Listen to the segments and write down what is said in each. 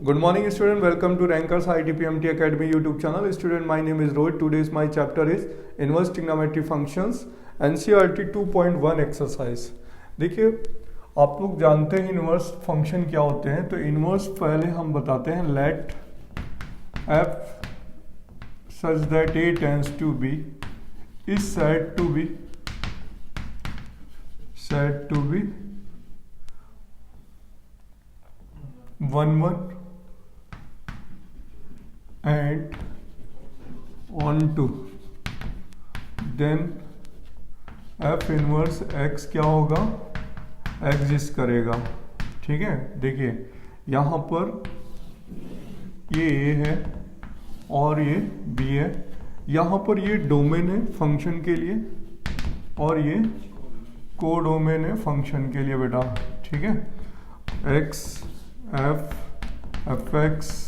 Good morning, student. Welcome to Rankers ITPMT Academy YouTube channel. Student, my name is Rohit. Today's my chapter is Inverse Trigonometry Functions NCERT 2.1 exercise. देखिए, आप लोग जानते हैं inverse function क्या होते हैं, तो इनवर्स पहले हम बताते हैं. Let f such that a tends to b is said to be 1 1 and on to then f inverse x क्या होगा, एग्जिस्ट करेगा. ठीक है, देखिए यहाँ पर ये a है और ये b है. यहाँ पर ये डोमेन है फंक्शन के लिए और ये को डोमेन है फंक्शन के लिए बेटा. ठीक है, x f x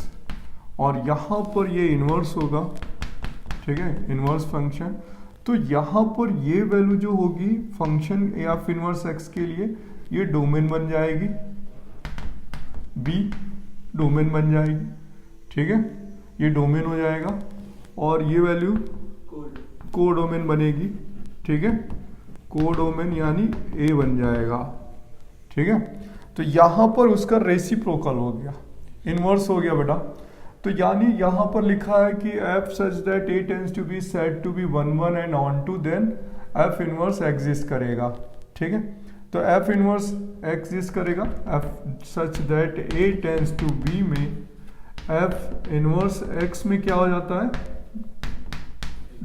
और यहाँ पर ये इन्वर्स होगा. ठीक है, इन्वर्स फंक्शन. तो यहाँ पर ये वैल्यू जो होगी फंक्शन एफ इन्वर्स एक्स के लिए, ये डोमेन बन जाएगी, बी डोमेन बन जाएगी. ठीक है, ये डोमेन हो जाएगा और ये वैल्यू को डोमेन बनेगी. ठीक है, को डोमेन यानी ए बन जाएगा. ठीक है, तो यहाँ पर उसका रेसिप्रोकल हो गया, इन्वर्स हो गया बेटा. तो यानी यहाँ पर लिखा है कि f such that a tends to be said to be 1 1 and on to then f inverse exist करेगा. ठीक है, तो f इनवर्स एग्जिस्ट करेगा. f such that a tends to b में f इनवर्स x में क्या हो जाता है,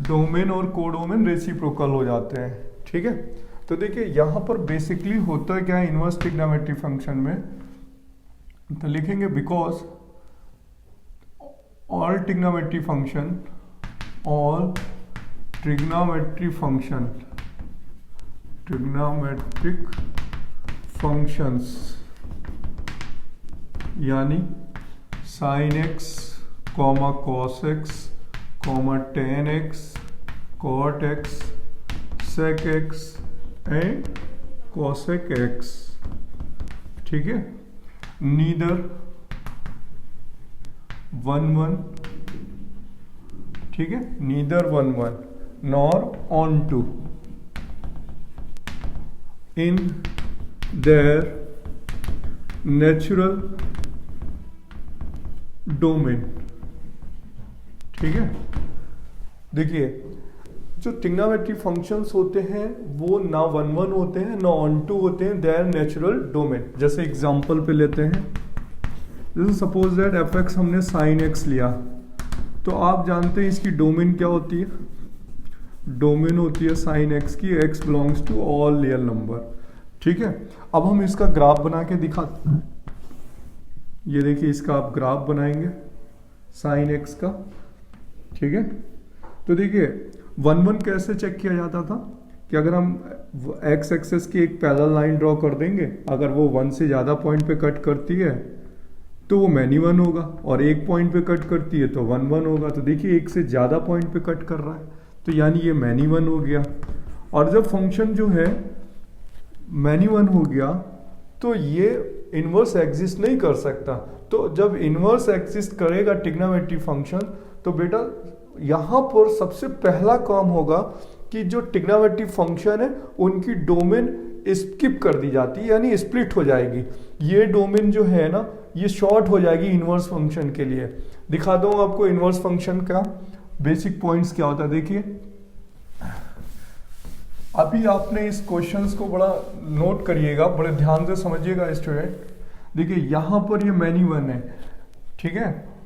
डोमेन और कोडोमेन रेसिप्रोकल हो जाते हैं. ठीक है, तो देखिए यहाँ पर बेसिकली होता क्या है इनवर्स ट्रिग्नोमेट्री फंक्शन में, तो लिखेंगे बिकॉज all trigonometric functions यानी sin x, cos x, tan x, cot x, sec x and cosec x. ठीक है, neither 1 1, ठीक है, neither 1 1 nor on to in their natural domain. ठीक है, देखिए जो ट्रिग्नोमेट्री फंक्शंस होते हैं वो ना 1 1 होते हैं ना ऑन टू होते हैं, देयर नेचुरल डोमेन. जैसे एग्जांपल पे लेते हैं, जैसे सपोज दैट एफ एक्स हमने साइन एक्स लिया, तो आप जानते हैं इसकी डोमेन क्या होती है, डोमेन होती है साइन एक्स की x belongs to all real number. ठीक है, अब हम इसका ग्राफ बना के दिखाते हैं. ये देखिए इसका आप ग्राफ बनाएंगे साइन एक्स का. ठीक है, तो देखिए 1 1 कैसे चेक किया जाता था कि अगर हम एक्स एक्सेस की एक पैरेलल लाइन ड्रॉ कर देंगे, अगर वो 1 से ज़्यादा पॉइंट पे कट करती है तो वो मैनी 1 होगा, और एक पॉइंट पे कट करती है तो 1 1 होगा. तो देखिए एक से ज़्यादा पॉइंट पे कट कर रहा है तो यानी ये मैनी 1 हो गया. और जब फंक्शन जो है मैनी 1 हो गया तो ये इन्वर्स एग्जिस्ट नहीं कर सकता. तो जब इन्वर्स एग्जिस्ट करेगा ट्रिग्नोमेट्री फंक्शन, तो बेटा यहाँ पर सबसे पहला काम होगा कि जो ट्रिग्नोमेट्री फंक्शन है उनकी डोमेन स्किप कर दी जाती है, यानी स्प्लिट हो जाएगी. ये डोमेन जो है ना ये शॉर्ट हो जाएगी इन्वर्स फंक्शन के लिए. दिखा दूँ आपको इन्वर्स फंक्शन का बेसिक पॉइंट्स क्या होता है. देखिए अभी आपने इस क्वेश्चंस को बड़ा नोट करिएगा, बड़े ध्यान से समझिएगा स्टूडेंट. देखिए यहाँ पर ये मैनी 1 है. ठीक है,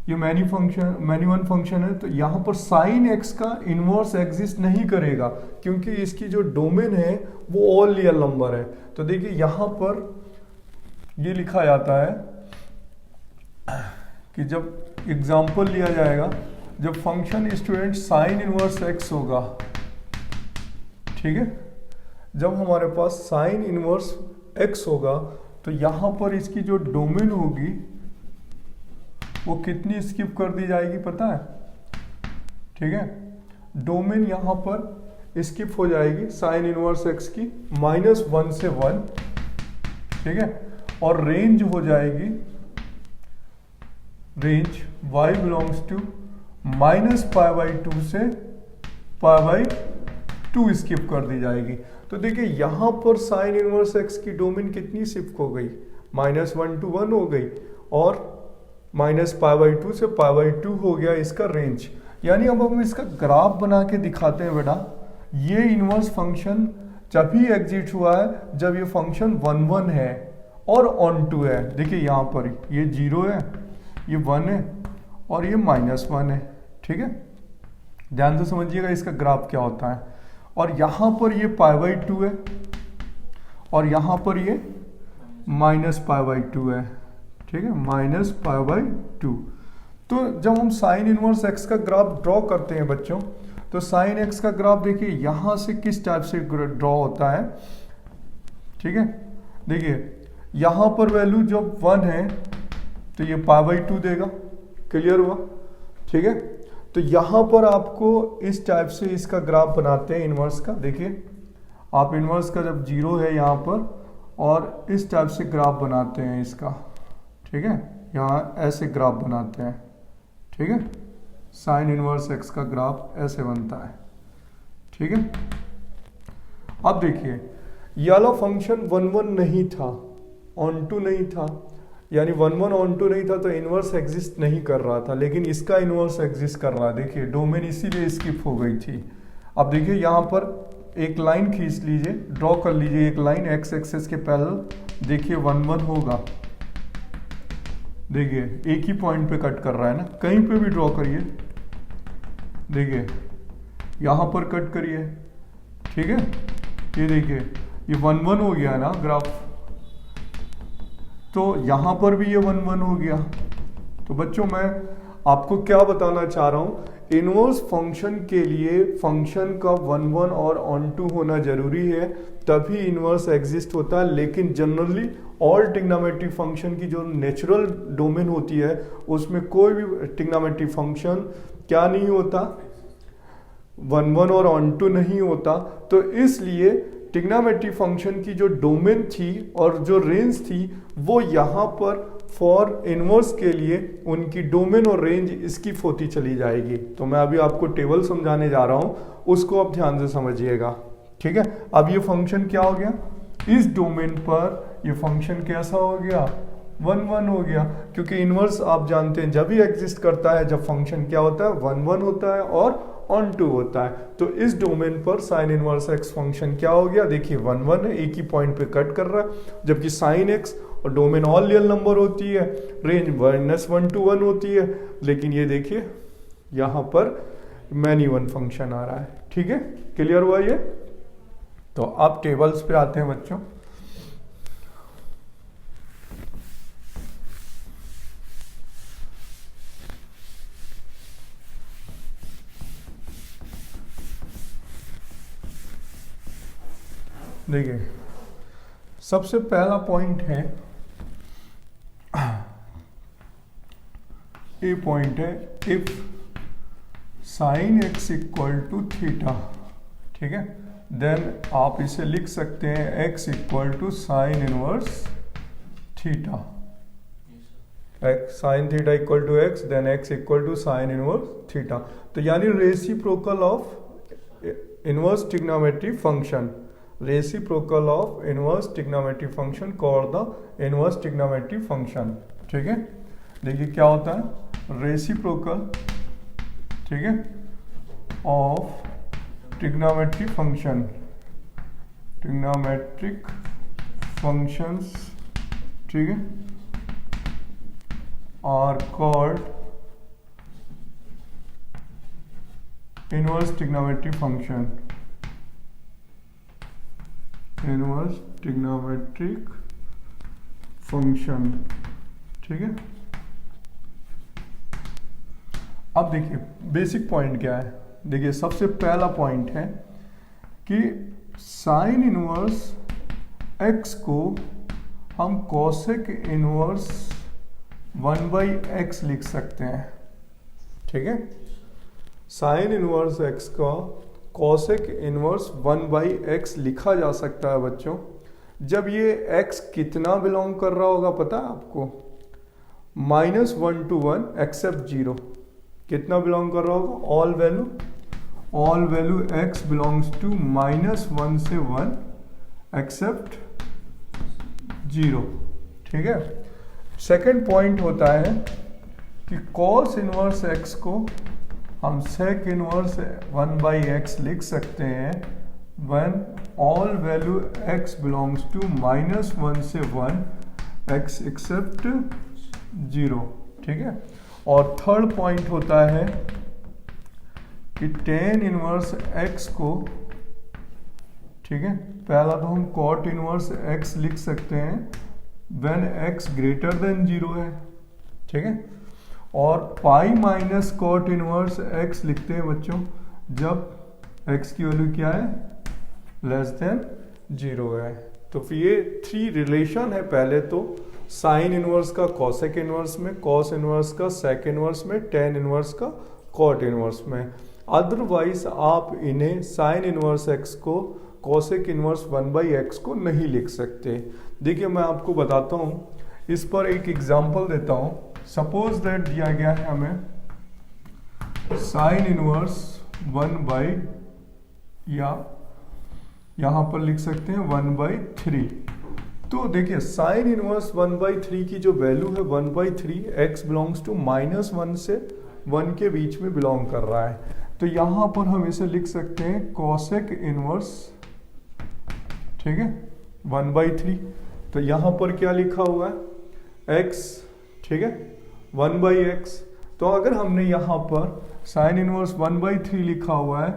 ये मैनी 1 फंक्शन है, तो यहाँ पर साइन एक्स का इनवर्स एग्जिस्ट नहीं करेगा क्योंकि इसकी जो डोमेन है वो ऑल रियल नंबर है. तो देखिए यहाँ पर ये लिखा जाता है कि जब एग्जाम्पल लिया जाएगा, जब function student sine inverse x होगा, ठीक है, जब हमारे पास साइन इनवर्स एक्स होगा तो यहाँ पर इसकी जो डोमेन होगी वो कितनी स्किप कर दी जाएगी पता है. ठीक है, डोमेन यहाँ पर स्किप हो जाएगी साइन इनवर्स एक्स की -1 से 1. ठीक है, और रेंज हो जाएगी रेंज y बिलोंग्स टू -π/2 से π/2 स्किप कर दी जाएगी। तो देखिए यहां पर साइन इनवर्स x की डोमेन कितनी शिफ्ट हो गई, -1 to 1 हो गई, और -π/2 से π/2 हो गया इसका रेंज। यानी अब हम इसका ग्राफ बना के दिखाते हैं बेटा। ये इनवर्स फंक्शन जब ही एग्जिट हुआ है जब ये फंक्शन 1 1 है और ऑन टू है। देखिए यहाँ पर ये 0 है, ये 1 है और ये -1 है। ठीक है, ध्यान से समझिएगा इसका ग्राफ क्या होता है। और यहाँ पर ये π/2 है और यहाँ पर ये -π/2 है। ठीक है, -π/2। तो जब हम साइन इनवर्स x का ग्राफ ड्रॉ करते हैं बच्चों, तो साइन x का ग्राफ देखिए यहां से किस टाइप से ड्रॉ होता है। ठीक है, देखिए यहां पर वैल्यू जब 1 है तो ये π/2 देगा। क्लियर हुआ? ठीक है, तो यहां पर आपको इस टाइप से इसका ग्राफ बनाते हैं इनवर्स का। देखिए आप इनवर्स का जब 0 है यहाँ पर, और इस टाइप से ग्राफ बनाते हैं इसका। ठीक है, यहाँ ऐसे ग्राफ बनाते हैं। ठीक है, साइन इनवर्स x का ग्राफ ऐसे बनता है। ठीक है, अब देखिए ये वाला फंक्शन 1 1 नहीं था, ऑन टू नहीं था, यानी 1 1 ऑन टू नहीं था तो इनवर्स एग्जिस्ट नहीं कर रहा था, लेकिन इसका इनवर्स एग्जिस्ट कर रहा है। देखिए डोमेन इसीलिए स्किप हो गई थी। अब देखिए यहाँ पर एक लाइन खींच लीजिए, ड्रॉ कर लीजिए एक लाइन x एक्सिस के पैरेलल। देखिए 1 1 होगा, देखिए एक ही पॉइंट पे कट कर रहा है ना, कहीं पे भी ड्रॉ करिए। देखिए यहां पर कट करिए। ठीक है, ये देखिए ये 1 1 हो गया ना ग्राफ, तो यहां पर भी ये 1 1 हो गया। तो बच्चों मैं आपको क्या बताना चाह रहा हूं, इनवर्स फंक्शन के लिए फंक्शन का 1 1 और ऑन टू होना जरूरी है, तभी इनवर्स एग्जिस्ट होता है। लेकिन जनरली ऑल ट्रिग्नोमेट्रिक फंक्शन की जो नेचुरल डोमेन होती है उसमें कोई भी ट्रिग्नोमेट्रिक फंक्शन क्या नहीं होता, 1 1 और ऑन टू नहीं होता। तो इसलिए ट्रिग्नोमेट्रिक फंक्शन की जो डोमेन थी और जो रेंज थी वो यहाँ पर फॉर इनवर्स के लिए उनकी डोमेन और रेंज स्किप होती चली जाएगी। तो मैं अभी आपको टेबल समझाने जा रहा हूँ, उसको आप ध्यान से समझिएगा। ठीक है, अब ये फंक्शन क्या हो गया, इस डोमेन पर ये फंक्शन कैसा हो गया, 1 1 हो गया, क्योंकि इनवर्स आप जानते हैं जब भी एग्जिस्ट करता है जब फंक्शन क्या होता है, 1 1 होता है और ऑन टू होता है। तो इस डोमेन पर साइन इनवर्स एक्स फंक्शन क्या हो गया, देखिए 1 1 है, एक ही पॉइंट पे कट कर रहा है, जबकि साइन एक्स और डोमेन ऑल रियल नंबर होती है, रेंज -1 to 1 होती है, लेकिन ये देखिए यहाँ पर मैनी वन फंक्शन आ रहा है। ठीक है, क्लियर हुआ ये? तो आप टेबल्स पे आते हैं बच्चों। देखिए सबसे पहला पॉइंट है, ये पॉइंट है if sine x equal to theta. ठीक है, देन आप इसे लिख सकते हैं x equal to sine inverse theta. Sine theta equal to x, then x equal to sine inverse theta. तो यानी reciprocal of inverse trigonometric function, reciprocal of inverse trigonometric function called the inverse trigonometric function. ठीक है, देखिए क्या होता है, reciprocal, ठीक है, of trigonometric function, trigonometric functions, ठीक है, are called inverse trigonometric function, inverse trigonometric function. ठीक है, अब देखिए बेसिक पॉइंट क्या है। देखिए सबसे पहला पॉइंट है कि साइन इनवर्स x को हम कोसेक इनवर्स 1/x लिख सकते हैं। ठीक है, साइन इनवर्स x का कोसेक इनवर्स 1/x लिखा जा सकता है बच्चों, जब ये x कितना बिलोंग कर रहा होगा पता है आपको, -1 to 1 एक्सेप्ट 0, कितना बिलोंग कर रहा होगा? All value x belongs to -1 से 1 एक्सेप्ट 0। ठीक है। सेकंड पॉइंट होता है कि cos इनवर्स x को हम sec इनवर्स 1/x लिख सकते हैं when all value x belongs to -1 से 1 x एक्सेप्ट 0। ठीक है। और थर्ड पॉइंट होता है कि tan इनवर्स x को, ठीक है, पहला तो हम cot इनवर्स x लिख सकते हैं when x ग्रेटर देन 0 है। ठीक है। और pi minus cot inverse x लिखते हैं बच्चों जब x की वैल्यू क्या है? लेस देन 0 है। तो फिर ये 3 रिलेशन है। पहले तो साइन इनवर्स का कॉसेक इनवर्स में, कॉस इनवर्स का सेक इनवर्स में, टेन इनवर्स का कॉट इनवर्स में। अदरवाइज आप इन्हें साइन इनवर्स x को कॉसेक इनवर्स 1/x को नहीं लिख सकते। देखिए मैं आपको बताता हूँ, इस पर एक एग्जांपल देता हूँ। सपोज दैट दिया गया है हमें साइन इनवर्स 1/, या यहाँ पर लिख सकते हैं 1/3। तो देखिए साइन इनवर्स 1/3 की जो वैल्यू है 1/3, x बिलोंग्स टू -1 से 1 के बीच में बिलोंग कर रहा है। तो यहाँ पर हम इसे लिख सकते हैं कॉसेक इनवर्स, ठीक है, 1/3। तो यहाँ पर क्या लिखा हुआ है? x, ठीक है, 1/x। तो अगर हमने यहाँ पर साइन इनवर्स 1/3 लिखा हुआ है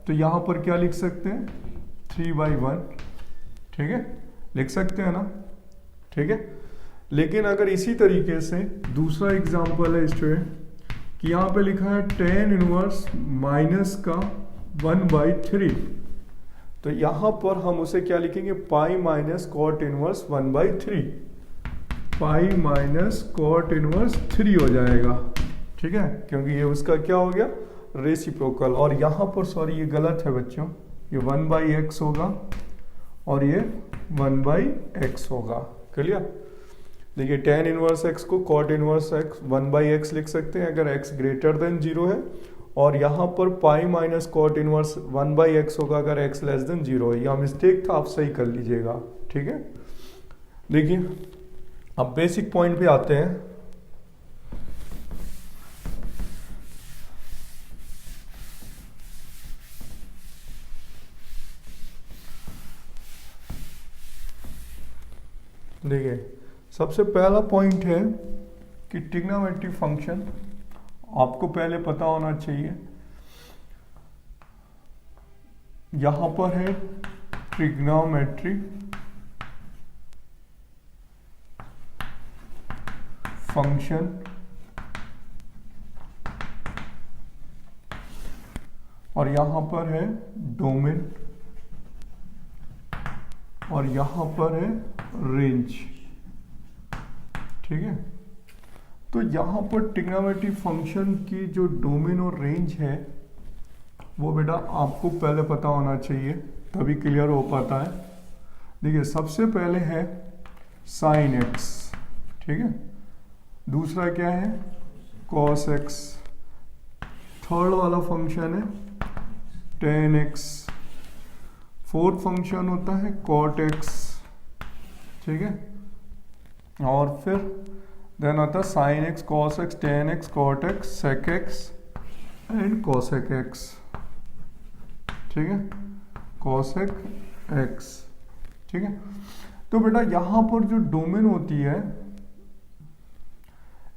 तो यहाँ पर क्या लिख सकते हैं? 3/1। ठीक है, लिख सकते हैं ना? ठीक है। लेकिन अगर इसी तरीके से दूसरा एग्जांपल है स्टूडेंट कि यहाँ पे लिखा है tan इनवर्स माइनस का 1/3, तो यहाँ पर हम उसे क्या लिखेंगे? Pi minus cot inverse 1/3, pi minus cot inverse 3 हो जाएगा। ठीक है, क्योंकि ये उसका क्या हो गया? रेसिप्रोकल। और यहाँ पर सॉरी ये गलत है बच्चों, ये 1/x होगा और ये 1/x होगा। क्लियर? देखिए tan इनवर्स x को cot इनवर्स x 1/x लिख सकते हैं अगर x ग्रेटर देन 0 है, और यहाँ पर pi minus cot inverse 1/x होगा अगर x लेस देन 0 है। यह मिस्टेक था, आप सही कर लीजिएगा। ठीक है। देखिए अब बेसिक पॉइंट पे आते हैं। देखिए सबसे पहला पॉइंट है कि ट्रिग्नोमेट्री फंक्शन आपको पहले पता होना चाहिए। यहां पर है ट्रिग्नोमेट्री फंक्शन, और यहां पर है डोमेन, और यहां पर है रेंज। ठीक है। तो यहां पर ट्रिग्नोमेट्री फंक्शन की जो डोमेन और रेंज है वो बेटा आपको पहले पता होना चाहिए, तभी क्लियर हो पाता है। देखिए सबसे पहले है साइन एक्स, ठीक है, दूसरा क्या है? कॉस एक्स, थर्ड वाला फंक्शन है टेन एक्स, फोर्थ फंक्शन होता है कॉट एक्स। ठीक है। और फिर देन आता है sine x, cos x, tan x, cot x, sec x and cosec x. ठीक है, कॉसेक एक्स। ठीक है। तो बेटा यहां पर जो डोमेन होती है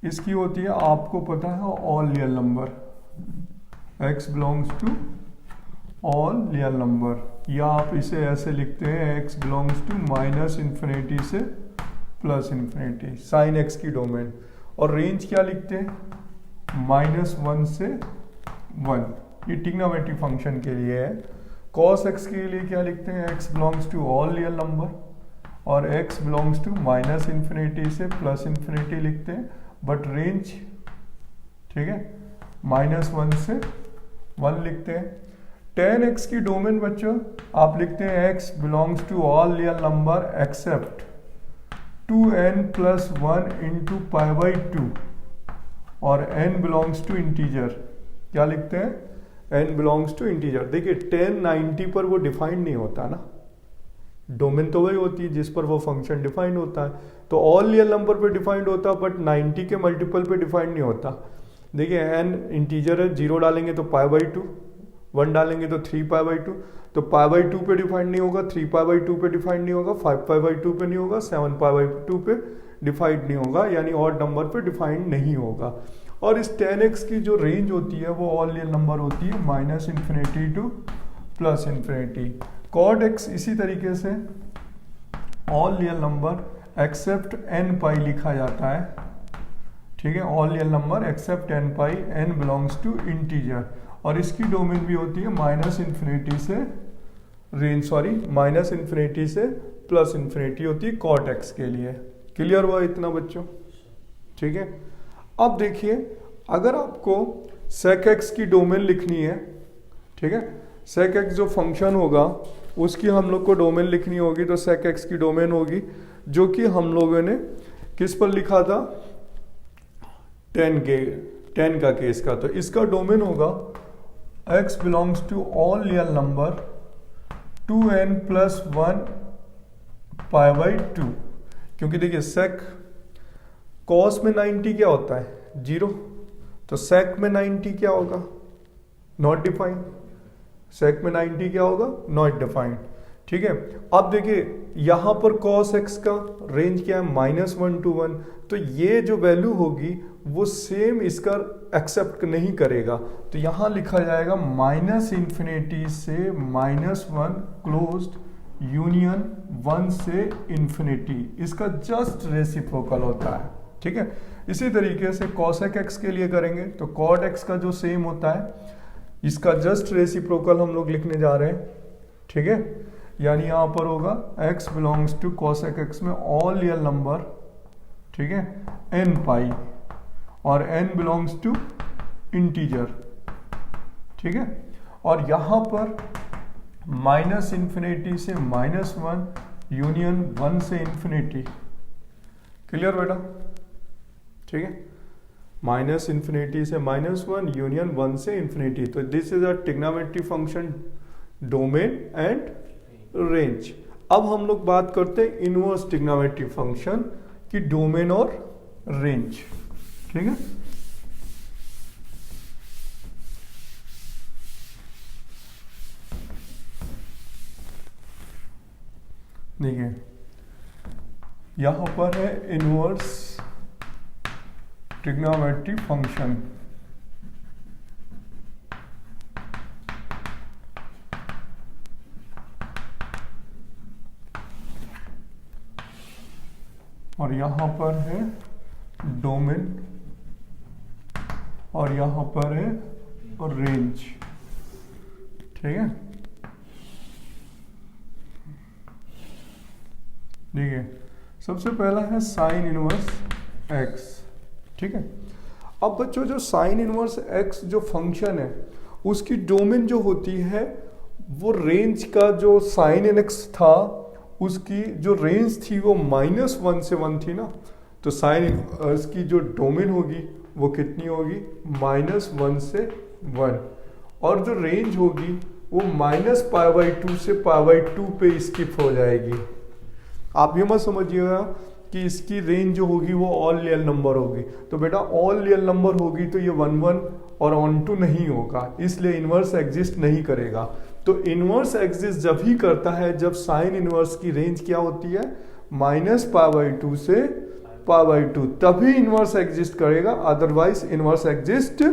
इसकी होती है, आपको पता है, all real number. x belongs to all real number, या आप इसे ऐसे लिखते हैं x बिलोंग्स टू -∞ से +∞, साइन x की डोमेन। और रेंज क्या लिखते हैं? -1 से 1, ये ट्रिग्नोमेट्री फंक्शन के लिए है। cos x के लिए क्या लिखते हैं? x belongs to all real number, और x बिलोंग्स टू -∞ से +∞ लिखते हैं, बट रेंज, ठीक है, -1 से 1 लिखते हैं। tan x की डोमेन बच्चों आप लिखते हैं x belongs to all real number except 2n+1 into π/2 और n बिलोंग्स टू इंटीजर। क्या लिखते हैं? n belongs to integer. देखिए 10 90 पर वो डिफाइंड नहीं होता ना, डोमेन तो वही होती है जिस पर वो फंक्शन डिफाइंड होता है। तो ऑल रियल नंबर पे डिफाइंड होता है, बट 90 के मल्टीपल पे डिफाइंड नहीं होता। देखिए n इंटीजर है, 0 डालेंगे तो π/2, 1 डालेंगे तो 3π/2, तो π/2 पे डिफाइंड नहीं होगा, 3π/2 पे डिफाइंड नहीं होगा, 5π/2 पे नहीं होगा, 7π/2 पे डिफाइंड नहीं होगा, यानी ऑड नंबर पे डिफाइंड नहीं होगा। और इस 10x की जो रेंज होती है वो ऑल रियल नंबर होती है -∞ टू +∞। कॉड x इसी तरीके से all real number except n π लिखा जाता है, ठीक है। All real number except n π, n belongs to integer, और इसकी डोमेन भी होती है -∞ से रेंज -∞ से +∞ होती है कॉट x के लिए। क्लियर हुआ इतना बच्चों? ठीक है। अब देखिए अगर आपको sec x की डोमेन लिखनी है, ठीक है, sec x जो फंक्शन होगा उसकी हम लोग को डोमेन लिखनी होगी, तो sec x की डोमेन होगी जो कि हम लोगों ने किस पर लिखा था, 10 का केस का। तो इसका डोमेन होगा x belongs to all real number 2n+1 π/2, क्योंकि देखिए sec cos में 90 क्या होता है? 0, तो sec में 90 क्या होगा? Not defined. sec में 90 क्या होगा? नॉट डिफाइंड, ठीक है। अब देखिए यहां पर cos x का रेंज क्या है? -1 to 1, तो ये जो वैल्यू होगी वो सेम इसका एक्सेप्ट नहीं करेगा, तो यहां लिखा जाएगा -∞ से -1 क्लोज्ड यूनियन 1 से ∞, इसका जस्ट रेसिप्रोकल होता है, ठीक है। इसी तरीके से cosec x के लिए करेंगे तो cot x का जो सेम होता है इसका जस्ट रेसिप्रोकल हम लोग लिखने जा रहे हैं, ठीक है। यानी यहां पर होगा x belongs to cosec x में ऑल रियल नंबर, ठीक है, n π, और n बिलोंग्स टू इंटीजर, ठीक है। और यहां पर -∞ से -1 यूनियन 1 से ∞। क्लियर बेटा? ठीक है, -∞ से -1 यूनियन 1 से ∞। तो this is a trigonometry function domain and range. अब हम लोग बात करते हैं इनवर्स ट्रिग्नोमेट्री फंक्शन की डोमेन और रेंज, ठीक है। देखिए यहां पर है इनवर्स ट्रिग्नोमेट्री फंक्शन, और यहां पर है डोमेन, और यहां पर है रेंज, ठीक है। देखिए सबसे पहला है साइन इनवर्स x, ठीक है। अब बच्चों जो साइन इनवर्स x जो फंक्शन है उसकी डोमेन जो होती है वो रेंज का जो साइन इन x था उसकी जो रेंज थी वो -1 से 1 थी ना, तो साइन इनवर्स की जो डोमेन होगी वो कितनी होगी? -1 से 1, और जो रेंज होगी वो -π/2 से π/2 पे स्किप हो जाएगी। आप ये मत समझिएगा कि इसकी रेंज जो होगी वो ऑल रियल नंबर होगी, तो बेटा ऑल रियल नंबर होगी तो ये 1 1 और ऑन टू नहीं होगा, इसलिए इनवर्स एग्जिस्ट नहीं करेगा। तो इनवर्स एग्जिस्ट जब ही करता है जब साइन इनवर्स की रेंज क्या होती है? -π/2 से π/2, तभी इनवर्स एग्जिस्ट करेगा, अदरवाइज इनवर्स एग्जिस्ट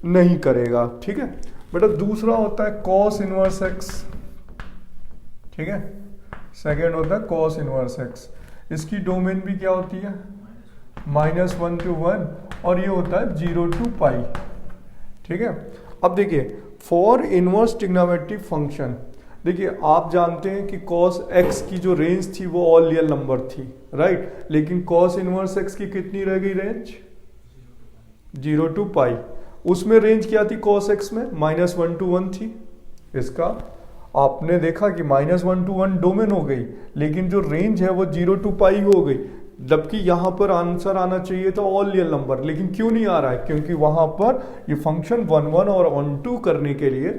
नहीं करेगा, ठीक है। बेटा दूसरा होता है कॉस इनवर्स x, ठीक है। सेकेंड होता है कॉस इनवर्स x, इसकी डोमेन भी क्या होती है? -1 to 1, और ये होता है 0 to π, ठीक है। अब देखिए फॉर इनवर्स ट्रिग्नोमेट्री फंक्शन, देखिए आप जानते हैं कि cos x की जो रेंज थी वो ऑल रियल नंबर थी, राइट, लेकिन cos इनवर्स x की कितनी रह गई रेंज? 0 to π। उसमें रेंज क्या थी cos x में? -1 to 1 थी। इसका आपने देखा कि -1 to 1 डोमेन हो गई, लेकिन जो रेंज है वो 0 to π हो गई, जबकि यहाँ पर आंसर आना चाहिए था ऑल रियल नंबर, लेकिन क्यों नहीं आ रहा है? क्योंकि वहां पर ये फंक्शन 1 1 और ऑन टू करने के लिए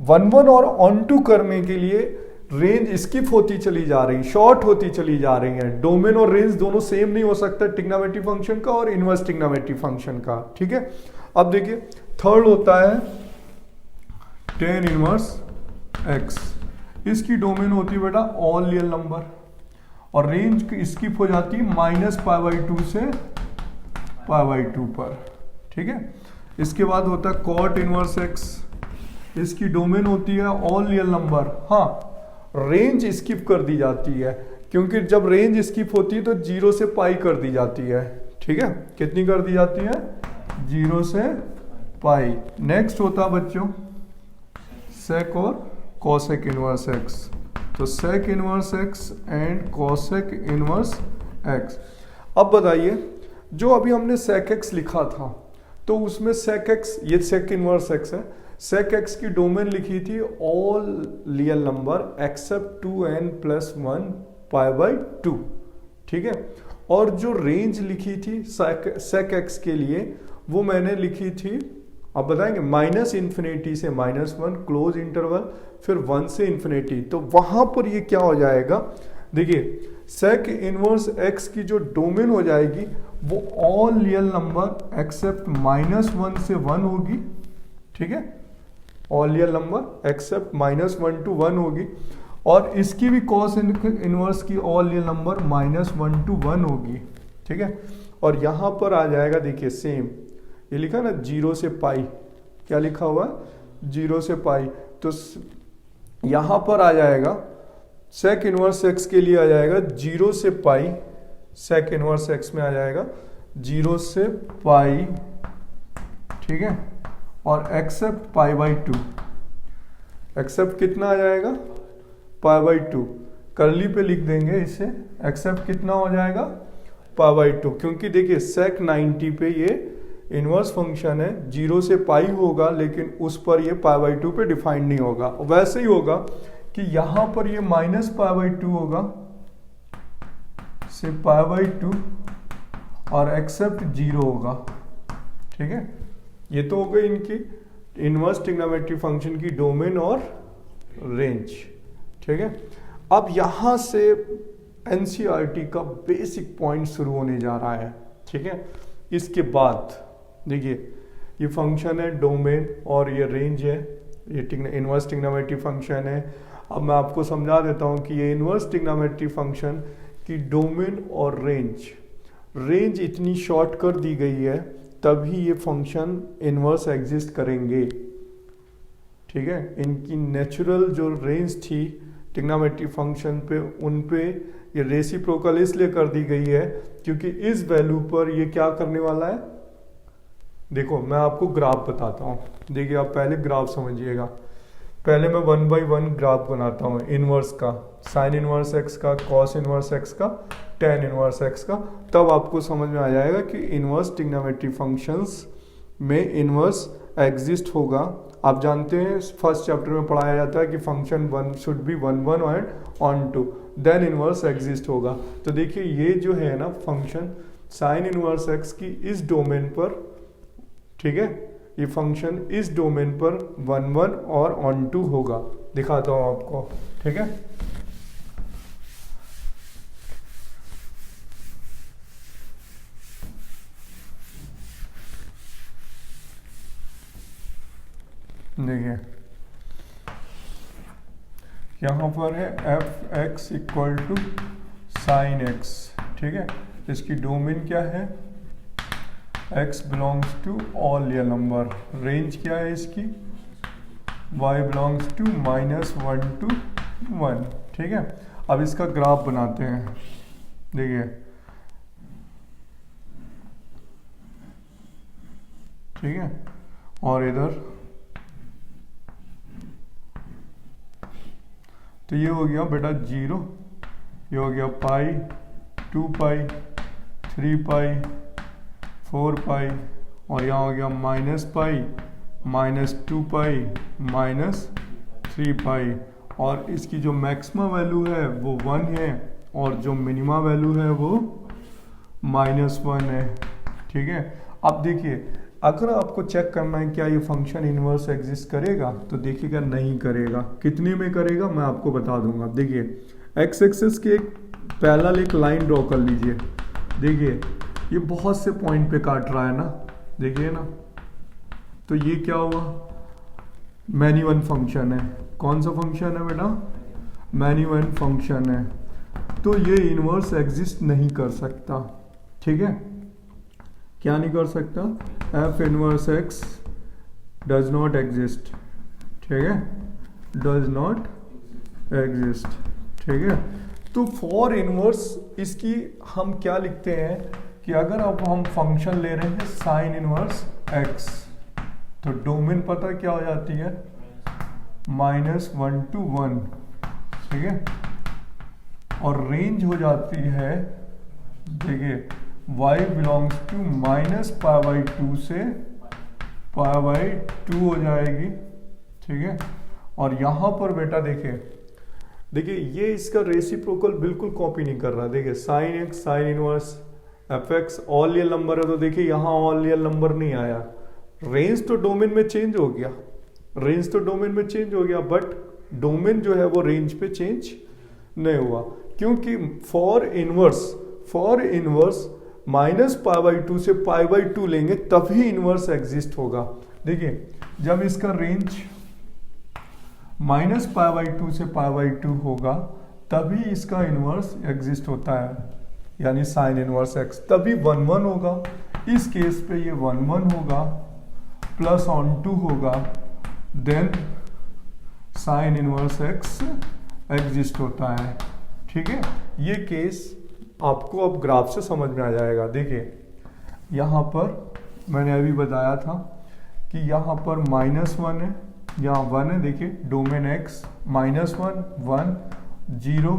1 1 और ऑन टू करने के लिए रेंज स्किप होती चली जा रही, शॉर्ट होती चली जा रही है। डोमेन और रेंज दोनों सेम नहीं हो सकता ट्रिग्नोमेट्री फंक्शन का और इनवर्स ट्रिग्नोमेट्री फंक्शन का। ठीक है, अब देखिए थर्ड होता है tan इनवर्स x। इसकी डोमेन होती है बेटा ऑल रियल नंबर और रेंज स्किप हो जाती है -π/2 से π/2 पर। ठीक है, इसके बाद होता है cot इनवर्स x। इसकी डोमेन होती है ऑल रियल नंबर। हाँ, रेंज स्किप कर दी जाती है, क्योंकि जब रेंज स्किप होती है तो 0 से पाई कर दी जाती है। ठीक है, कितनी कर दी जाती है? 0 से पाई। नेक्स्ट होता है बच्चों सेक और कॉसेक इनवर्स x। तो sec inverse x and cosec inverse x। अब बताइए, जो अभी हमने सेक x लिखा था तो उसमें सेक x, ये सेक इनवर्स x है, सेक x की डोमेन लिखी थी all real number except 2n+1 π/2। ठीक है, और जो रेंज लिखी थी सेक x के लिए वो मैंने लिखी थी, अब बताएंगे, -∞ से -1 क्लोज इंटरवल, फिर 1 से इन्फिनिटी। तो वहां पर ये क्या हो जाएगा? देखिए सेक इनवर्स x की जो डोमेन हो जाएगी वो ऑल रियल नंबर एक्सेप्ट -1 से 1 होगी। ठीक है, all real number accept -1 to 1 होगी, और इसकी भी कॉस इनवर्स की ऑल रियल नंबर -1 to 1 होगी। ठीक है, और यहां पर आ जाएगा, देखिए सेम ये लिखा ना 0 से पाई, क्या लिखा हुआ है? 0 से पाई। तो यहां पर आ जाएगा सेक इनवर्स x के लिए आ जाएगा 0 से पाई, सेक इनवर्स x में आ जाएगा 0 से पाई। ठीक है, और एक्सेप्ट π/2, एक्सेप्ट कितना आ जाएगा? π/2। कर्ली पे लिख देंगे इसे, एक्सेप्ट कितना हो जाएगा? π/2। क्योंकि देखिए सेक 90 पे ये इनवर्स फंक्शन है, 0 से पाई होगा, लेकिन उस पर ये π/2 पे डिफाइंड नहीं होगा। वैसे ही होगा कि यहां पर ये -π/2 होगा से π/2 और एक्सेप्ट 0 होगा। ठीक है, ये तो हो गई इनकी इनवर्स ट्रिग्नोमेट्री फंक्शन की डोमेन और रेंज। ठीक है, अब यहां से एनसीईआरटी का बेसिक पॉइंट शुरू होने जा रहा है। ठीक है, इसके बाद देखिए ये फंक्शन है डोमेन और ये रेंज है, ये इनवर्स ट्रिग्नोमेट्री फंक्शन है। अब मैं आपको समझा देता हूं कि ये इनवर्स ट्रिग्नोमेट्री फंक्शन की डोमेन और रेंज इतनी शॉर्ट कर दी गई है तभी ये फंक्शन इनवर्स एग्जिस्ट करेंगे। ठीक है, इनकी नेचुरल जो रेंज थी ट्रिग्नोमेट्री फंक्शन पे, उन पे ये रेसिप्रोकल इसलिए कर दी गई है क्योंकि इस वैल्यू पर ये क्या करने वाला है। देखो मैं आपको ग्राफ बताता हूँ, देखिए आप पहले ग्राफ समझिएगा। पहले मैं 1 by 1 ग्राफ बनाता हूँ इनवर्स का, साइन इनवर्स x का, कॉस इनवर्स x का, टेन इनवर्स x का, तब आपको समझ में आ जाएगा कि इनवर्स ट्रिग्नोमेट्री फंक्शंस में इनवर्स एग्जिस्ट होगा। आप जानते हैं फर्स्ट चैप्टर में पढ़ाया जाता है कि function 1 should be 1 1 and onto, then inverse exist होगा। तो देखिए ये जो है ना फंक्शन साइन इनवर्स x की इस डोमेन पर, ठीक है, ये फंक्शन इस डोमेन पर 1 1 और ऑन टू होगा। दिखाता हूं आपको। ठीक है, देखिए यहां पर है f x equal to sine x. ठीक है, इसकी डोमेन क्या है? x belongs to all real number. Range क्या है इसकी? y belongs to -1 to 1। ठीक है, अब इसका ग्राफ बनाते हैं। देखिए ठीक है, और इधर तो ये हो गया बेटा 0, ये हो गया पाई, 2 पाई, 3 पाई, 4 पाई, और यहाँ हो गया -पाई, -2 पाई, -3 पाई, और इसकी जो मैक्सिमम वैल्यू है वो 1 है और जो मिनिमा वैल्यू है वो -1 है, ठीक है। अब देखिए अगर आपको चेक करना है क्या ये फंक्शन इनवर्स एग्जिस्ट करेगा, तो देखिएगा नहीं करेगा। कितने में करेगा मैं आपको बता दूंगा। देखिए एक्स एक्सिस के एक पैरेलल एक लाइन ड्रॉ कर लीजिए। देखिए ये बहुत से पॉइंट पे काट रहा है ना, देखिए ना, तो ये क्या हुआ, मैनी वन फंक्शन है। कौन सा फंक्शन है बेटा, मैनी वन फंक्शन है, तो ये इनवर्स एग्जिस्ट नहीं कर सकता, ठीक है। क्या नहीं कर सकता, F inverse x does not exist, ठीक है, डज नॉट एग्जिस्ट, ठीक है। तो फॉर इनवर्स इसकी हम क्या लिखते हैं कि अगर अब हम फंक्शन ले रहे हैं साइन इनवर्स एक्स, तो डोमेन पता क्या हो जाती है, -1 to 1, ठीक है, और रेंज हो जाती है, देखिए y बिलोंग्स टू -π/2 से π/2 हो जाएगी, ठीक है। और यहां पर बेटा देखिए ये इसका रेसिप्रोकल बिल्कुल कॉपी नहीं कर रहा। देखिए sine x sine inverse F x all real number है, तो देखिए यहां ऑल रियल नंबर नहीं आया, रेंज तो डोमेन में चेंज हो गया, रेंज तो डोमेन में चेंज हो गया, बट डोमेन जो है वो रेंज पे चेंज नहीं हुआ, क्योंकि फॉर इनवर्स -π/2 से π/2 लेंगे तभी इनवर्स एग्जिस्ट होगा। देखिए जब इसका रेंज -π/2 से π/2 होगा तभी इसका इनवर्स एग्जिस्ट होता है, यानी साइन इनवर्स एक्स, तभी 1 होगा। इस केस पे ये 1 होगा प्लस ऑन 2 होगा, then sine inverse x exist होता है, ठीक है। ये केस आपको अब ग्राफ से समझ में आ जाएगा। देखिए यहाँ पर मैंने अभी बताया था कि यहाँ पर -1 है, यहाँ 1 है, देखिए डोमेन x -1 1 0,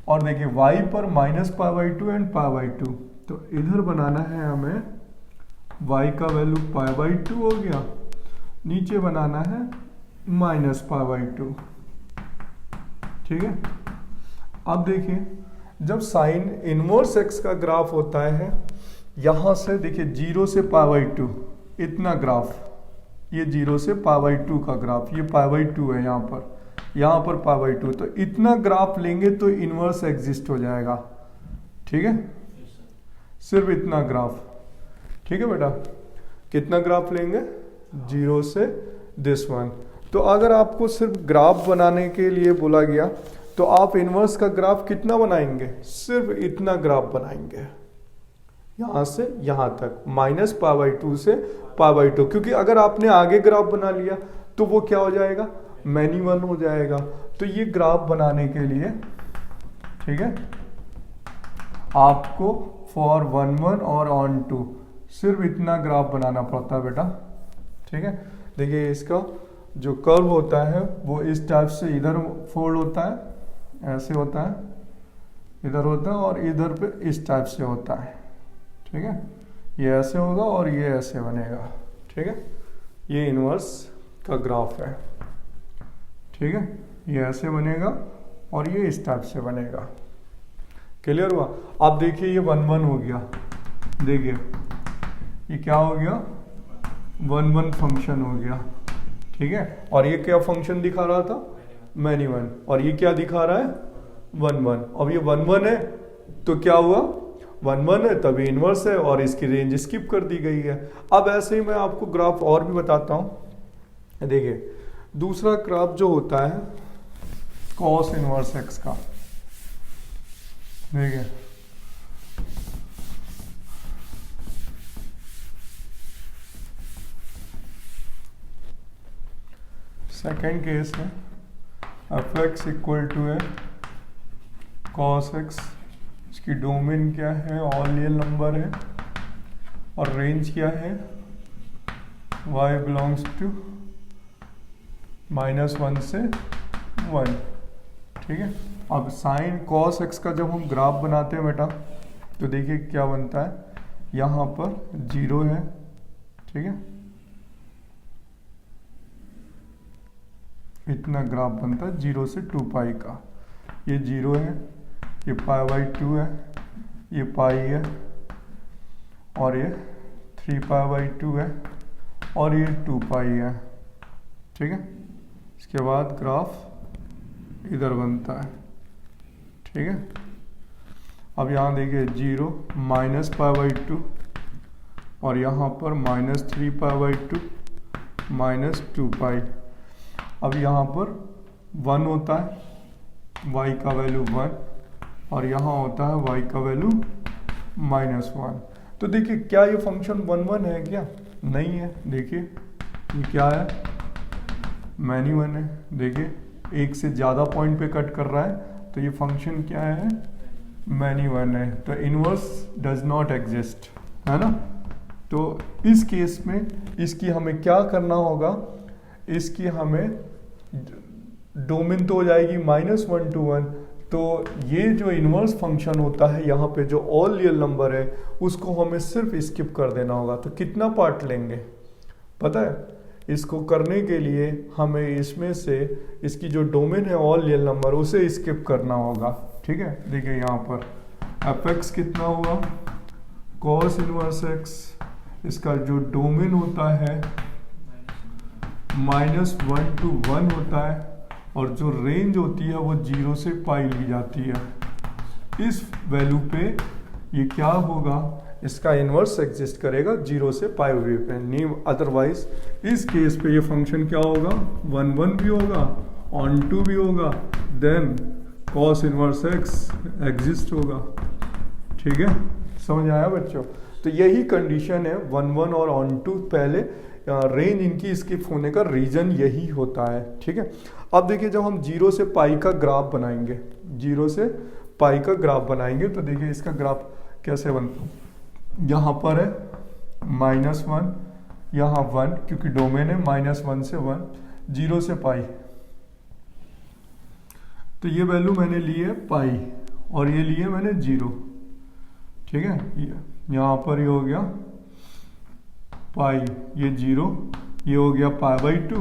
और देखिए y पर -π/2 एंड π/2, तो इधर बनाना है हमें y का वैल्यू π/2 हो गया, नीचे बनाना है -π/2, ठीक है। अब देखिए जब साइन इनवर्स एक्स का ग्राफ होता है, यहां से देखिए 0 से π/2 इतना ग्राफ, ये 0 से π/2 का ग्राफ, ये π/2 है, यहाँ पर π/2, तो इतना ग्राफ लेंगे तो इनवर्स एग्जिस्ट हो जाएगा, ठीक है, सिर्फ इतना ग्राफ, ठीक है बेटा। कितना ग्राफ लेंगे, 0 से दिस वन। तो अगर आपको सिर्फ ग्राफ बनाने के लिए बोला गया तो आप इनवर्स का ग्राफ कितना बनाएंगे, सिर्फ इतना ग्राफ बनाएंगे, यहां से यहां तक -π/2 से π/2, क्योंकि अगर आपने आगे ग्राफ बना लिया तो वो क्या हो जाएगा, मैनी वन हो जाएगा। तो ये ग्राफ बनाने के लिए, ठीक है, आपको फॉर 1 और ऑन 2 सिर्फ इतना ग्राफ बनाना पड़ता है बेटा, ठीक है। देखिए इसका जो कर्व होता है वो इस टाइप से इधर फोल्ड होता है, ऐसे होता है, इधर होता है, और इधर पे इस टाइप से होता है, ठीक है। ये ऐसे होगा और ये ऐसे बनेगा, ठीक है। ये इनवर्स का ग्राफ है, ठीक है, ये ऐसे बनेगा और ये इस टाइप से बनेगा। क्लियर हुआ। अब देखिए ये 1 हो गया, देखिए ये क्या हो गया, 1 फंक्शन हो गया, ठीक है। और ये क्या फंक्शन दिखा रहा था, मैनी वन, और ये क्या दिखा रहा है, 1 अब ये 1 है तो क्या हुआ, 1 है तभी इनवर्स है, और इसकी रेंज स्किप कर दी गई है। अब ऐसे ही मैं आपको ग्राफ और भी बताता हूं। देखिए दूसरा ग्राफ जो होता है कॉस इनवर्स एक्स का, देखिए सेकेंड केस है एफ एक्स इक्वल टू है कॉस एक्स, इसकी डोमेन क्या है, ऑल रियल नंबर है, और रेंज क्या है, y बिलोंग्स टू -1 से 1, ठीक है। अब साइन कॉस एक्स का जब हम ग्राफ बनाते हैं बेटा, तो देखिए क्या बनता है, यहाँ पर 0 है, ठीक है, इतना ग्राफ बनता है 0 से 2π का, ये 0 है, ये π/2 है, ये पाई है, और ये 3π/2 है और ये 2π है, ठीक है। इसके बाद ग्राफ इधर बनता है, ठीक है। अब यहाँ देखिए 0 -π/2 और यहाँ पर -3π/2 -2π। अब यहाँ पर 1 होता है, y का वैल्यू 1 और यहाँ होता है y का वैल्यू -1। तो देखिए क्या ये फंक्शन 1 1 है क्या? नहीं है। देखिए ये क्या है, मैनी वन है। देखिए एक से ज़्यादा पॉइंट पे कट कर रहा है, तो ये फंक्शन क्या है, मैनी वन है। तो इनवर्स डज नॉट एग्जिस्ट, है ना। तो इस केस में इसकी हमें क्या करना होगा, इसकी हमें डोमेन तो हो जाएगी -1 to 1। तो ये जो इनवर्स फंक्शन होता है यहाँ पे जो ऑल रियल नंबर है उसको हमें सिर्फ स्किप कर देना होगा। तो कितना पार्ट लेंगे पता है? इसको करने के लिए हमें इसमें से इसकी जो डोमेन है ऑल रियल नंबर उसे स्किप करना होगा, ठीक है। देखिए यहाँ पर fx कितना हुआ, cos इनवर्स x, इसका जो डोमेन होता है -1 to 1 होता है और जो रेंज होती है वो 0 से π ली जाती है। इस वैल्यू पे ये क्या होगा, इसका इनवर्स एग्जिस्ट करेगा 0 से π वे पे, नहीं अदरवाइज इस केस पे ये फंक्शन क्या होगा, 1 1 भी होगा, ऑन टू भी होगा, then cos inverse x exist होगा, ठीक है। समझ आया बच्चों? तो यही कंडीशन है 1 1 और ऑन टू, पहले रेंज इनकी स्किप होने का रीजन यही होता है, ठीक है। अब देखिए जब हम 0 से π का ग्राफ बनाएंगे, 0 से π का ग्राफ बनाएंगे तो देखिए इसका ग्राफ कैसे बनता है। यहाँ पर है -1, यहाँ 1 क्योंकि डोमेन है -1 से 1, 0 से π। तो ये वैल्यू मैंने ली है π और ये लिए मैंने 0, ठीक है। यहाँ पर ये हो गया π, ये 0, ये हो गया π/2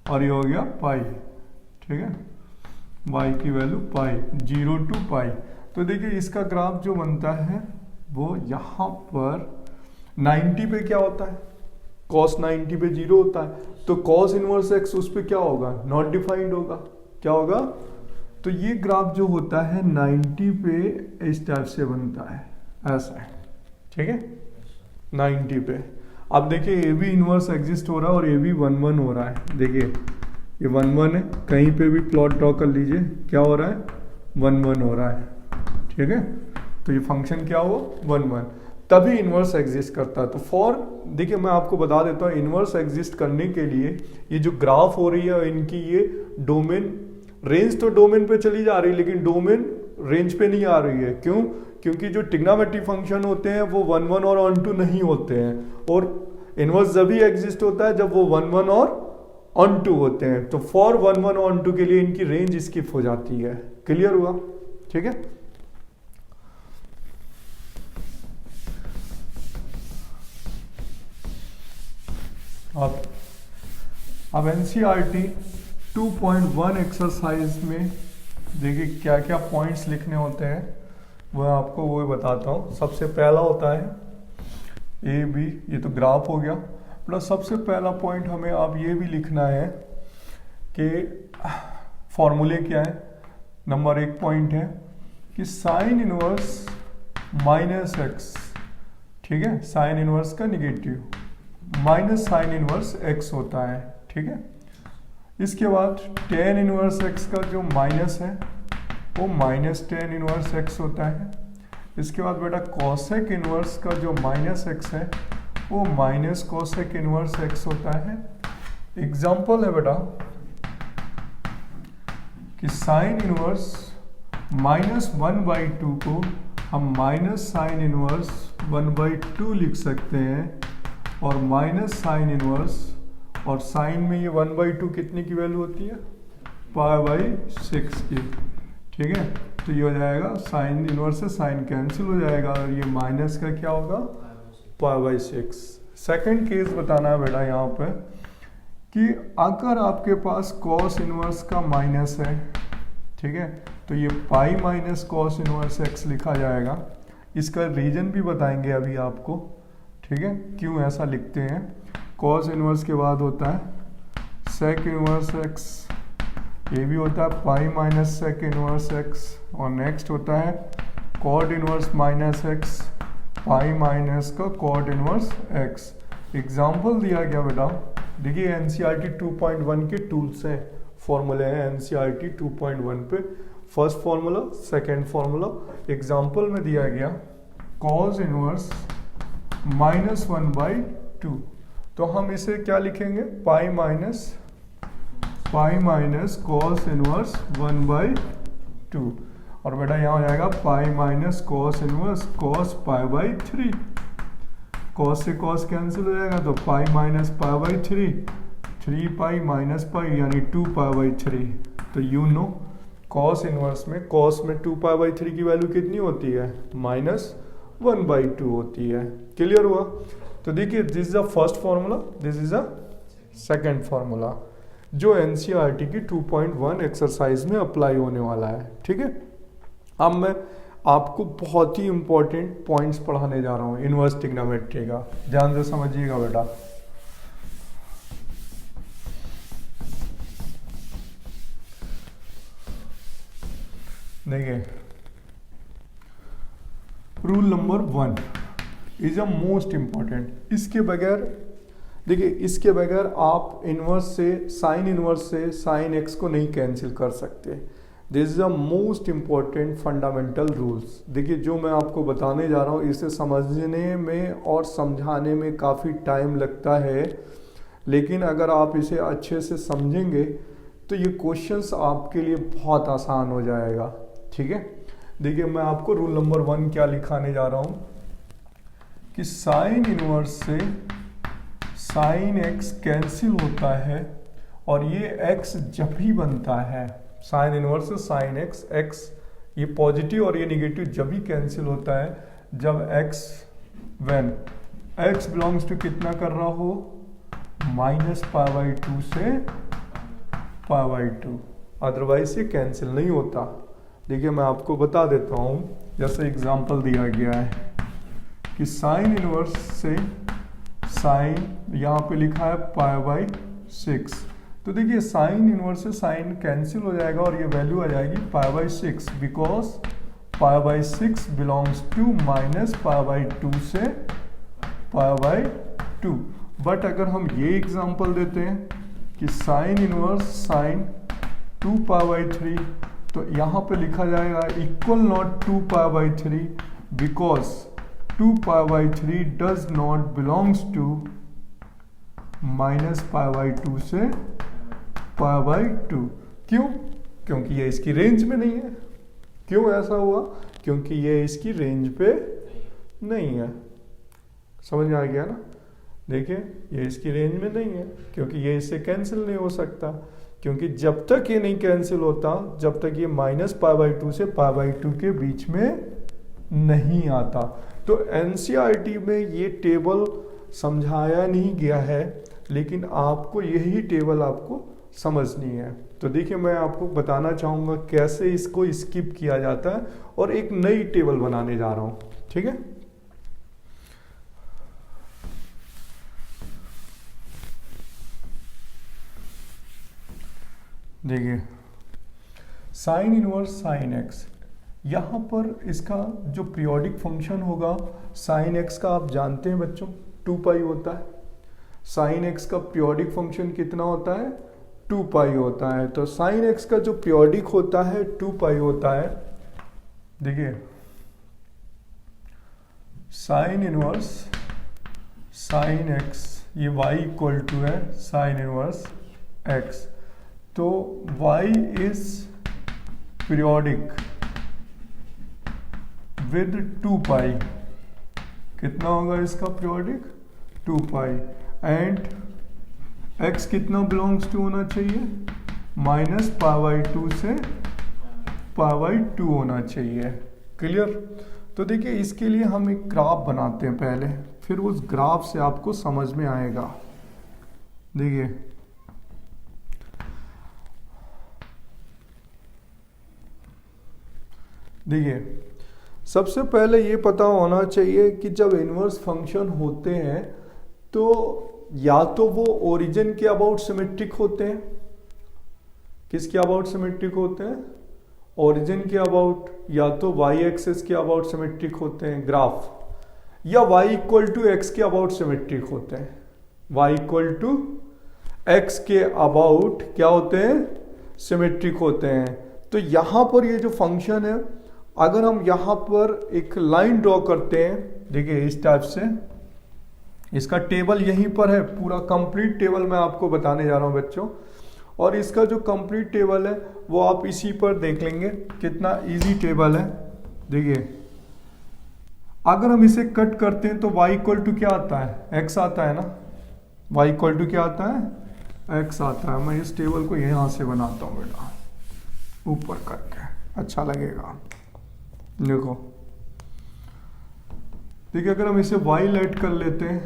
और ये हो गया π, ठीक है। y की वैल्यू π, 0 to π। तो देखिए इसका ग्राफ जो बनता है वो यहाँ पर 90 पे क्या होता है, cos 90 पे 0 होता है, तो cos इनवर्स x उस पे क्या होगा, नॉट डिफाइंड होगा, क्या होगा। तो ये ग्राफ जो होता है 90 पे इस टाइप से बनता है, ऐसा है, ठीक है, 90 पे। अब देखिए ये भी इनवर्स एग्जिस्ट हो रहा है और ये भी 1 1 हो रहा है। देखिए ये 1 1 है, कहीं पे भी प्लॉट ड्रॉ कर लीजिए, क्या हो रहा है, 1 1 हो रहा है, ठीक है। तो ये फंक्शन क्या हुआ, 1 1, तभी इनवर्स एग्जिस्ट करता है। तो फॉर देखिए मैं आपको बता देता हूँ, इनवर्स एग्जिस्ट करने के लिए ये जो ग्राफ हो रही है इनकी ये डोमेन, रेंज तो डोमेन पे चली जा रही है लेकिन डोमेन रेंज पे नहीं आ रही है। क्यों? क्योंकि जो ट्रिग्नोमेट्री फंक्शन होते हैं वो 1 1 और ऑन टू नहीं होते हैं, और इनवर्स जब एग्जिस्ट होता है जब वो 1 1 और ऑन टू होते हैं। तो फॉर 1 1 ऑन टू के लिए इनकी रेंज स्किप हो जाती है। क्लियर हुआ? ठीक है। अब एनसीईआरटी 2.1 एक्सरसाइज में देखिए क्या क्या पॉइंट्स लिखने होते हैं, वह आपको वो बताता हूँ। सबसे पहला होता है ए बी, ये तो ग्राफ हो गया, प्लस सबसे पहला पॉइंट हमें अब ये भी लिखना है कि फॉर्मूले क्या है। नंबर 1 पॉइंट है कि साइन इनवर्स माइनस एक्स, ठीक है, साइन इनवर्स का negative minus sign inverse x होता है, ठीक है। इसके बाद टेन इनवर्स एक्स का जो माइनस है वो माइनस टेन इनवर्स एक्स होता है। इसके बाद बेटा कॉसेक इनवर्स का जो माइनस एक्स है वो माइनस कॉसेक इनवर्स एक्स होता है। एग्जाम्पल है बेटा कि साइन इनवर्स -1/2 को हम माइनस साइन इनवर्स 1/2 लिख सकते हैं, और माइनस साइन इनवर्स, और साइन में ये 1/2 कितने की वैल्यू होती है, π/6 की, ठीक है। तो ये हो जाएगा साइन इनवर्स से साइन कैंसिल हो जाएगा और ये माइनस का क्या होगा, π/6। सेकंड केस बताना है बेटा यहाँ पे कि अगर आपके पास कॉस इनवर्स का माइनस है, ठीक है, तो ये पाई माइनस कॉस इनवर्स एक्स लिखा जाएगा। इसका रीजन भी बताएंगे अभी आपको, ठीक है, क्यों ऐसा लिखते हैं। कॉस इनवर्स के बाद होता है सेक इनवर्स एक्स, ये भी होता है pi minus sec inverse x, और नेक्स्ट होता है cot inverse minus x, pi minus का कॉड इनवर्स एक्स। एग्जाम्पल दिया गया बेटा, देखिए एनसीईआरटी 2.1 के टूल्स हैं, फॉर्मूले हैं एनसीईआरटी 2.1 पे। First formula, second formula, example में दिया गया कॉस इनवर्स -1/2, तो हम इसे क्या लिखेंगे, पाई माइनस कॉस इनवर्स 1/2, और बेटा यहाँ हो जाएगा pi minus cos inverse cos π/3, cos से कॉस कैंसिल हो जाएगा तो pi minus π/3, 3 pi minus pi यानी 2 π/3। तो यू नो कॉस इनवर्स में, कॉस में 2 π/3 की वैल्यू कितनी होती है, -1/2 होती है। क्लियर हुआ। तो देखिए this is a first formula, this is a second formula, जो एनसीईआरटी की 2.1 एक्सरसाइज में अप्लाई होने वाला है, ठीक है। अब मैं आपको बहुत ही इंपॉर्टेंट पॉइंट्स पढ़ाने जा रहा हूँ इनवर्स ट्रिग्नोमेट्री का, ध्यान से समझिएगा बेटा। देखिए rule number 1 is a most important. इसके बगैर, देखिए इसके बगैर आप इनवर्स से, साइन इनवर्स से साइन एक्स को नहीं कैंसिल कर सकते। This is a most important fundamental rules. देखिए जो मैं आपको बताने जा रहा हूँ इसे समझने में और समझाने में काफ़ी टाइम लगता है, लेकिन अगर आप इसे अच्छे से समझेंगे तो ये क्वेश्चंस आपके लिए बहुत आसान हो जाएगा, ठीक है। देखिए मैं आपको रूल नंबर 1 क्या लिखाने जा रहा हूँ कि साइन इनवर्स से साइन एक्स कैंसिल होता है, और ये एक्स जब भी बनता है, साइन इनवर्स से साइन एक्स, एक्स ये पॉजिटिव और ये निगेटिव जब भी कैंसिल होता है जब x, when x belongs to कितना कर रहा हो, -π/2 से π/2, अदरवाइज ये कैंसिल नहीं होता। देखिए मैं आपको बता देता हूँ, जैसे एग्जांपल दिया गया है कि साइन इनवर्स से साइन, यहाँ पे लिखा है π/6, तो देखिए साइन इनवर्स से साइन कैंसिल हो जाएगा और ये वैल्यू आ जाएगी π/6, बिकॉज π/6 बिलोंग्स टू -π/2 से π/2। बट अगर हम ये एग्जांपल देते हैं कि साइन इनवर्स साइन 2π/3, तो यहाँ पे लिखा जाएगा equal not 2π/3, because 2π/3 does not belongs to -π/2 से π/2। क्यों? क्योंकि ये इसकी रेंज में नहीं है। क्यों ऐसा हुआ? क्योंकि ये इसकी रेंज पे नहीं है। समझ में आ गया ना? देखिए ये इसकी रेंज में नहीं है क्योंकि ये इससे कैंसिल नहीं हो सकता, क्योंकि जब तक ये नहीं कैंसिल होता, जब तक ये -π/2 से π/2 के बीच में नहीं आता। तो एनसीईआरटी में ये टेबल समझाया नहीं गया है, लेकिन आपको यही टेबल आपको समझनी है। तो देखिए मैं आपको बताना चाहूँगा कैसे इसको स्किप किया जाता है और एक नई टेबल बनाने जा रहा हूँ, ठीक है। देखिए साइन इनवर्स साइन एक्स, यहाँ पर इसका जो पीरियोडिक फंक्शन होगा साइन एक्स का, आप जानते हैं बच्चों 2π होता है। साइन एक्स का पीरियोडिक फंक्शन कितना होता है? 2π होता है। तो साइन एक्स का जो पीरियोडिक होता है 2π होता है। देखिए साइन इनवर्स साइन एक्स, ये y इक्वल टू है साइन इनवर्स x, तो y इज पीरियोडिक विद 2π। कितना होगा इसका पीरियोडिक? 2π। एंड x कितना बिलोंग्स टू होना चाहिए? -π/2 से π/2 होना चाहिए। क्लियर? तो देखिए इसके लिए हम एक ग्राफ बनाते हैं पहले, फिर उस ग्राफ से आपको समझ में आएगा। देखिए सबसे पहले ये पता होना चाहिए कि जब इन्वर्स फंक्शन होते हैं तो या तो वो ओरिजिन के अबाउट सिमेट्रिक होते हैं, किसके अबाउट सिमेट्रिक होते हैं, ओरिजिन के अबाउट, या तो वाई एक्सिस के अबाउट सिमेट्रिक होते हैं ग्राफ, या वाई इक्वल टू एक्स के अबाउट सिमेट्रिक होते हैं। वाई इक्वल टू एक्स के अबाउट क्या होते हैं, सिमेट्रिक होते हैं। तो यहां पर ये जो फंक्शन है, अगर हम यहां पर एक लाइन ड्रॉ करते हैं, देखिए इस टाइप से, इसका टेबल यहीं पर है, पूरा कंप्लीट टेबल मैं आपको बताने जा रहा हूं बच्चों, और इसका जो कंप्लीट टेबल है वो आप इसी पर देख लेंगे, कितना इजी टेबल है। देखिए अगर हम इसे कट करते हैं तो y इक्वल टू क्या आता है, x आता है ना, y इक्वल टू क्या आता है, x आता है। मैं इस टेबल को यहां से बनाता हूं बेटा, ऊपर करके, अच्छा लगेगा। देखिए अगर हम इसे y लेट कर लेते हैं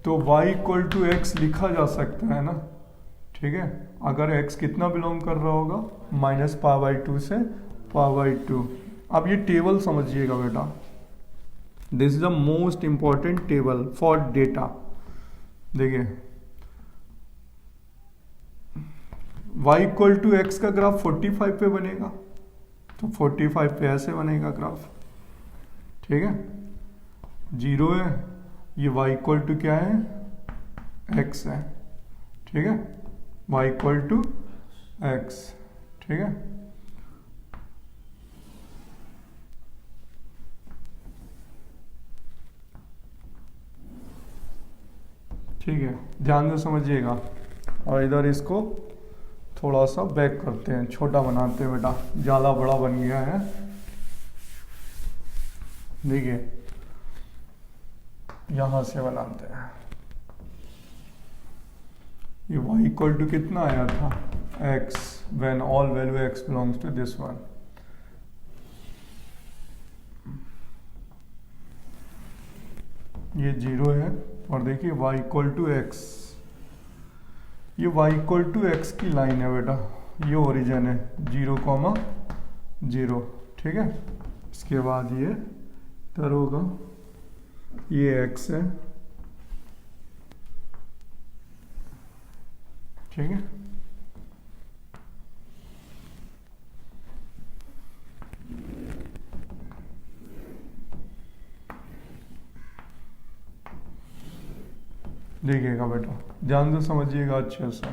तो y इक्वल टू एक्स लिखा जा सकता है ना, ठीक है। अगर x कितना बिलोंग कर रहा होगा, -π/2 से π/2। अब ये टेबल समझिएगा बेटा, this is the most important table for data. देखिए y इक्वल टू एक्स का ग्राफ 45 पे बनेगा, तो 45 पे ऐसे बनेगा ग्राफ, ठीक है। 0 है, ये y इक्वल टू क्या है, x है, ठीक है, y इक्वल टू x, ठीक है। ठीक है, ध्यान से समझिएगा। और इधर इसको थोड़ा सा बैक करते हैं, छोटा बनाते हैं बेटा, ज़्यादा बड़ा बन गया है। देखिए यहां से बनाते हैं, ये y इक्वल टू कितना आया था, x, when all value x belongs to this one। ये 0 है, और देखिए y इक्वल टू एक्स, ये y इक्वल टू एक्स की लाइन है बेटा, ये ओरिजिन है 0,0, ठीक है। इसके बाद ये इधर होगा, ये x है, ठीक है। देखिएगा बेटा, ध्यान से समझिएगा अच्छे से।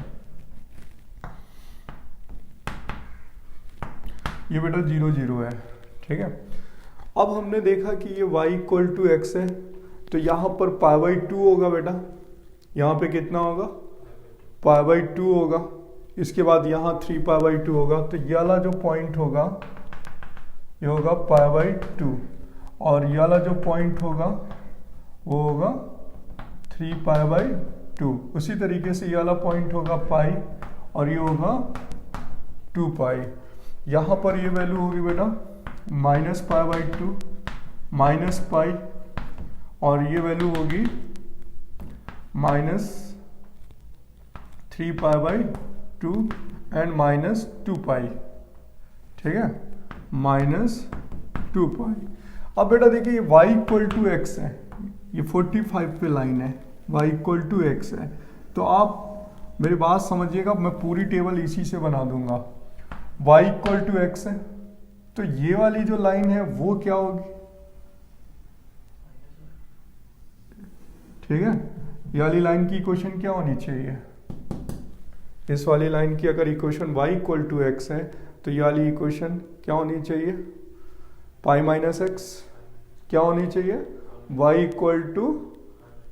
ये बेटा 0 0 है, ठीक है। अब हमने देखा कि ये y इक्वल टू एक्स है, तो यहाँ पर π/2 होगा बेटा, यहाँ पे कितना होगा, π/2 होगा। इसके बाद यहाँ 3π/2 होगा, तो ये वाला जो पॉइंट होगा ये होगा π/2, और ये वाला जो पॉइंट होगा वो होगा 3π/2। उसी तरीके से ये वाला पॉइंट होगा पाई, और ये होगा 2π। यहाँ पर ये वैल्यू होगी बेटा -π/2 -π, और ये वैल्यू होगी -3π/2 एंड -2π, ठीक है, -2π। अब बेटा देखिए ये y इक्वल टू एक्स है, ये 45 पे लाइन है, y इक्वल टू एक्स है। तो आप मेरी बात समझिएगा, मैं पूरी टेबल इसी से बना दूंगा। y इक्वल टू एक्स है, तो ये वाली जो लाइन है वो क्या होगी, ठीक है। ये वाली लाइन की इक्वेशन क्या होनी चाहिए, इस वाली लाइन की अगर equation y equal to x है, तो ये वाली इक्वेशन क्या होनी चाहिए, π-x क्या होनी चाहिए, y इक्वल टू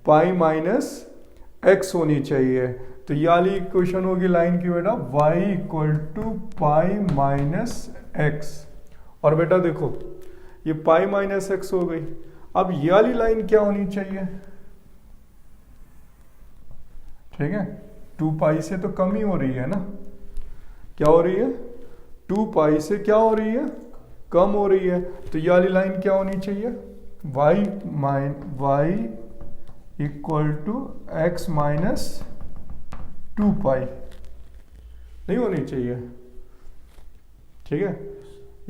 π-x होनी चाहिए। तो ये वाली इक्वेशन होगी लाइन की बेटा y इक्वल टू π-x, और बेटा देखो ये π-x हो गई। अब ये वाली लाइन क्या होनी चाहिए, ठीक है, 2π से तो कम ही हो रही है ना, क्या हो रही है, 2π से क्या हो रही है, कम हो रही है। तो ये वाली लाइन क्या होनी चाहिए, y equal to x minus 2π नहीं होनी चाहिए, ठीक है।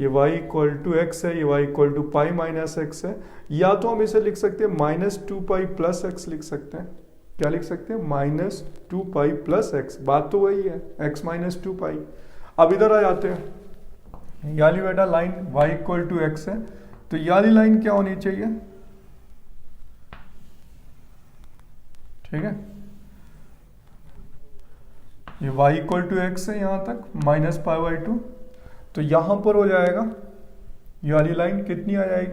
ये y इक्वल टू एक्स है, ये y equal to pi minus x है, या तो हम इसे लिख सकते हैं -2 प्लस एक्स लिख सकते हैं। क्या लिख सकते हैं? -2 प्लस एक्स, बात तो वही है, x -2। अब इधर आ जाते हैं, याली बेटा line y equal to x है, तो याली लाइन क्या होनी चाहिए? ठीक है, ये y इक्वल टू एक्स है यहां तक -π/2, तो यहां पर हो जाएगा ये वाली लाइन कितनी आ जाएगी?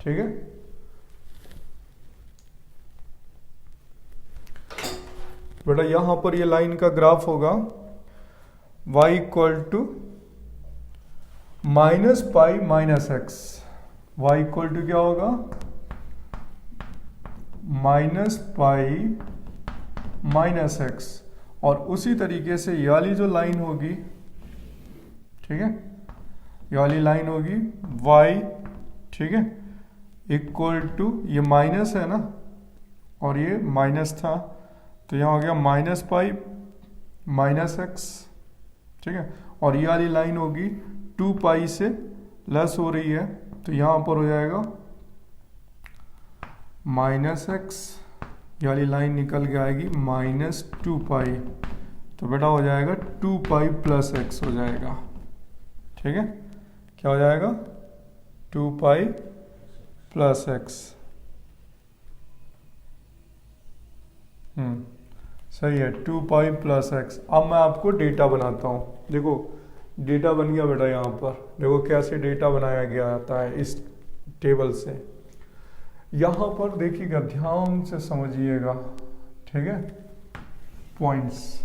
ठीक है, बेटा यहां पर ये लाइन का ग्राफ होगा y equal to -π-x, y equal to क्या होगा? -π-x, और उसी तरीके से ये वाली जो लाइन होगी, ठीक है, ये वाली लाइन होगी y, ठीक है, इक्वल टू, ये माइनस है ना और ये माइनस था, तो यहाँ हो गया -π-x, ठीक है, और ये वाली लाइन होगी 2π से लेस हो रही है, तो यहाँ पर हो जाएगा -x, ये वाली लाइन निकल के आएगी -2π, तो बेटा हो जाएगा 2π प्लस x हो जाएगा। ठीक है, क्या हो जाएगा? 2π प्लस x। सही है, 2π प्लस x। अब मैं आपको डेटा बनाता हूँ। देखो डेटा बन गया बेटा, यहाँ पर देखो कैसे डेटा बनाया गया आता है इस टेबल से। यहाँ पर देखिएगा, ध्यान से समझिएगा, ठीक है। पॉइंट्स,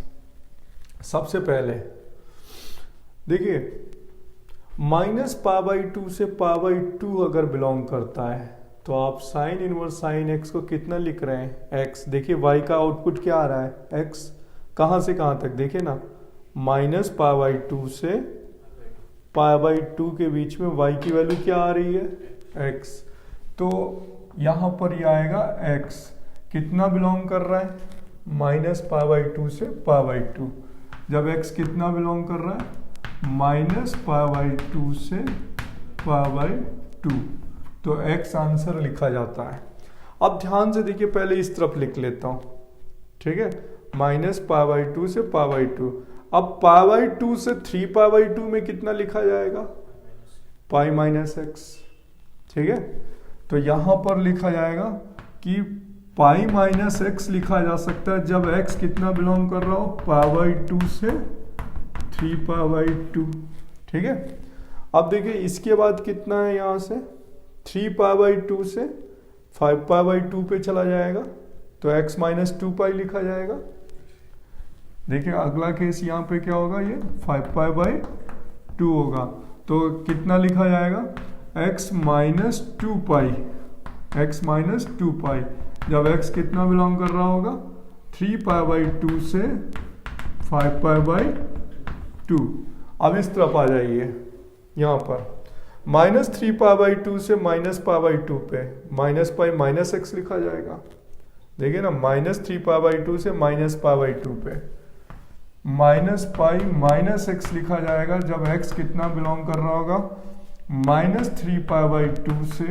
सबसे पहले देखिए -π/2 से π/2 अगर बिलोंग करता है तो आप साइन इनवर्स साइन x को कितना लिख रहे हैं? x। देखिए y का आउटपुट क्या आ रहा है? x। कहाँ से कहाँ तक देखे ना, -π/2 से π/2 के बीच में y की वैल्यू क्या आ रही है? x। तो यहाँ पर ये आएगा x कितना बिलोंग कर रहा है? -π/2 से π/2। जब x कितना बिलोंग कर रहा है? -π/2 से π/2, तो x आंसर लिखा जाता है। अब ध्यान से देखिए, पहले इस तरफ लिख लेता हूं, ठीक है, -π/2 से π/2। अब π/2 से 3π/2 में कितना लिखा जाएगा? π-x। ठीक है, तो यहां पर लिखा जाएगा कि π-x लिखा जा सकता है जब x कितना बिलोंग कर रहा हो? π/2 से 3π/2। ठीक है, अब देखिए इसके बाद कितना है, यहां से 3π/2 से 5π/2 पे चला जाएगा, तो x -2π लिखा जाएगा। देखिए अगला केस यहाँ पे क्या होगा? ये 5π/2 होगा, तो कितना लिखा जाएगा? x -2π, x -2π। जब x कितना बिलोंग कर रहा होगा? 3π/2 से 5π/2। अब इस तरफ आ जाइए, यहाँ पर -3π/2 से -π/2 पे -π-x लिखा जाएगा। देखिए ना, -3π/2 से -π/2 पे -π-x लिखा जाएगा जब x कितना बिलोंग कर रहा होगा? -3π/2 से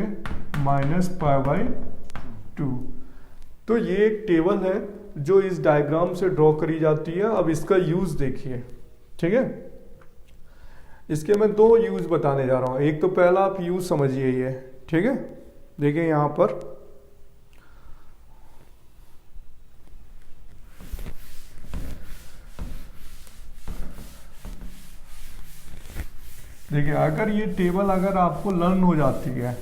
-π/2। तो ये एक टेबल है जो इस डायग्राम से ड्रॉ करी जाती है। अब इसका यूज देखिए, ठीक है। इसके मैं दो यूज बताने जा रहा हूं। एक तो पहला आप यूज समझिए ये, ठीक है। देखिए यहां पर देखिए, अगर ये टेबल अगर आपको लर्न हो जाती है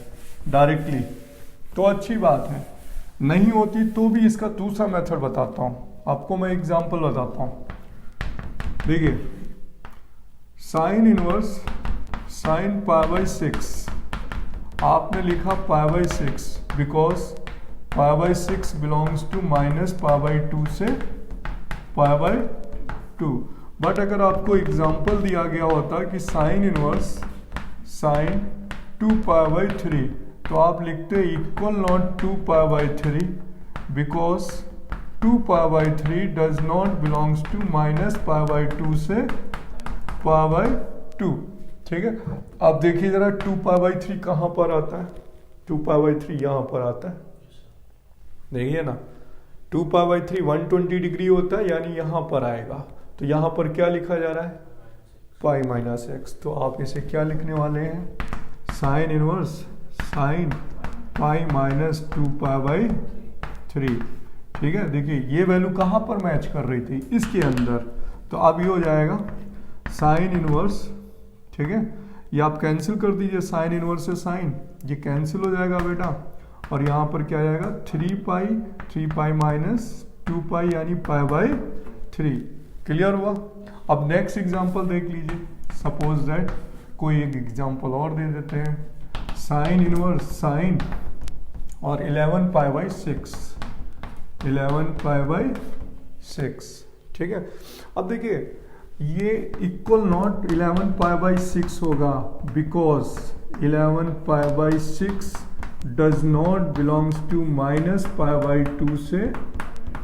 डायरेक्टली तो अच्छी बात है, नहीं होती तो भी इसका दूसरा मेथड बताता हूं आपको। मैं एग्जांपल बताता हूं। देखिए साइन इनवर्स साइन π/6, आपने लिखा π/6 बिकॉज π/6 बिलोंग्स टू -π/2 से π/2। बट अगर आपको एग्जांपल दिया गया होता कि साइन इनवर्स साइन 2π/3, तो आप लिखते equal not 2π/3 because 2π/3 does not belongs to -π/2 से π/2। ठीक है। अब देखिए जरा 2π/3 कहाँ पर आता है, 2π/3 यहाँ पर आता है, देखिए ना 2π/3 120 डिग्री होता है, यानी यहाँ पर आएगा। तो यहाँ पर क्या लिखा जा रहा है, π-x। तो आप इसे क्या लिखने वाले हैं, साइन इनवर्स साइन π-2π/3। ठीक है, देखिए ये वैल्यू कहाँ पर मैच कर रही थी, इसके अंदर। तो अब ये हो जाएगा साइन इनवर्स, ठीक है, ये आप कैंसिल कर दीजिए, साइन इनवर्स से साइन ये कैंसिल हो जाएगा बेटा, और यहाँ पर क्या आएगा 3π-2π यानी π/3। क्लियर हुआ। अब नेक्स्ट एग्जांपल देख लीजिए, सपोज दैट कोई एक एग्जांपल और दे देते हैं, साइन इनवर्स साइन और 11π/6, 11π/6। ठीक है, अब देखिए ये इक्वल नॉट 11π/6 होगा, because 11π/6 does not belongs to -π/2 से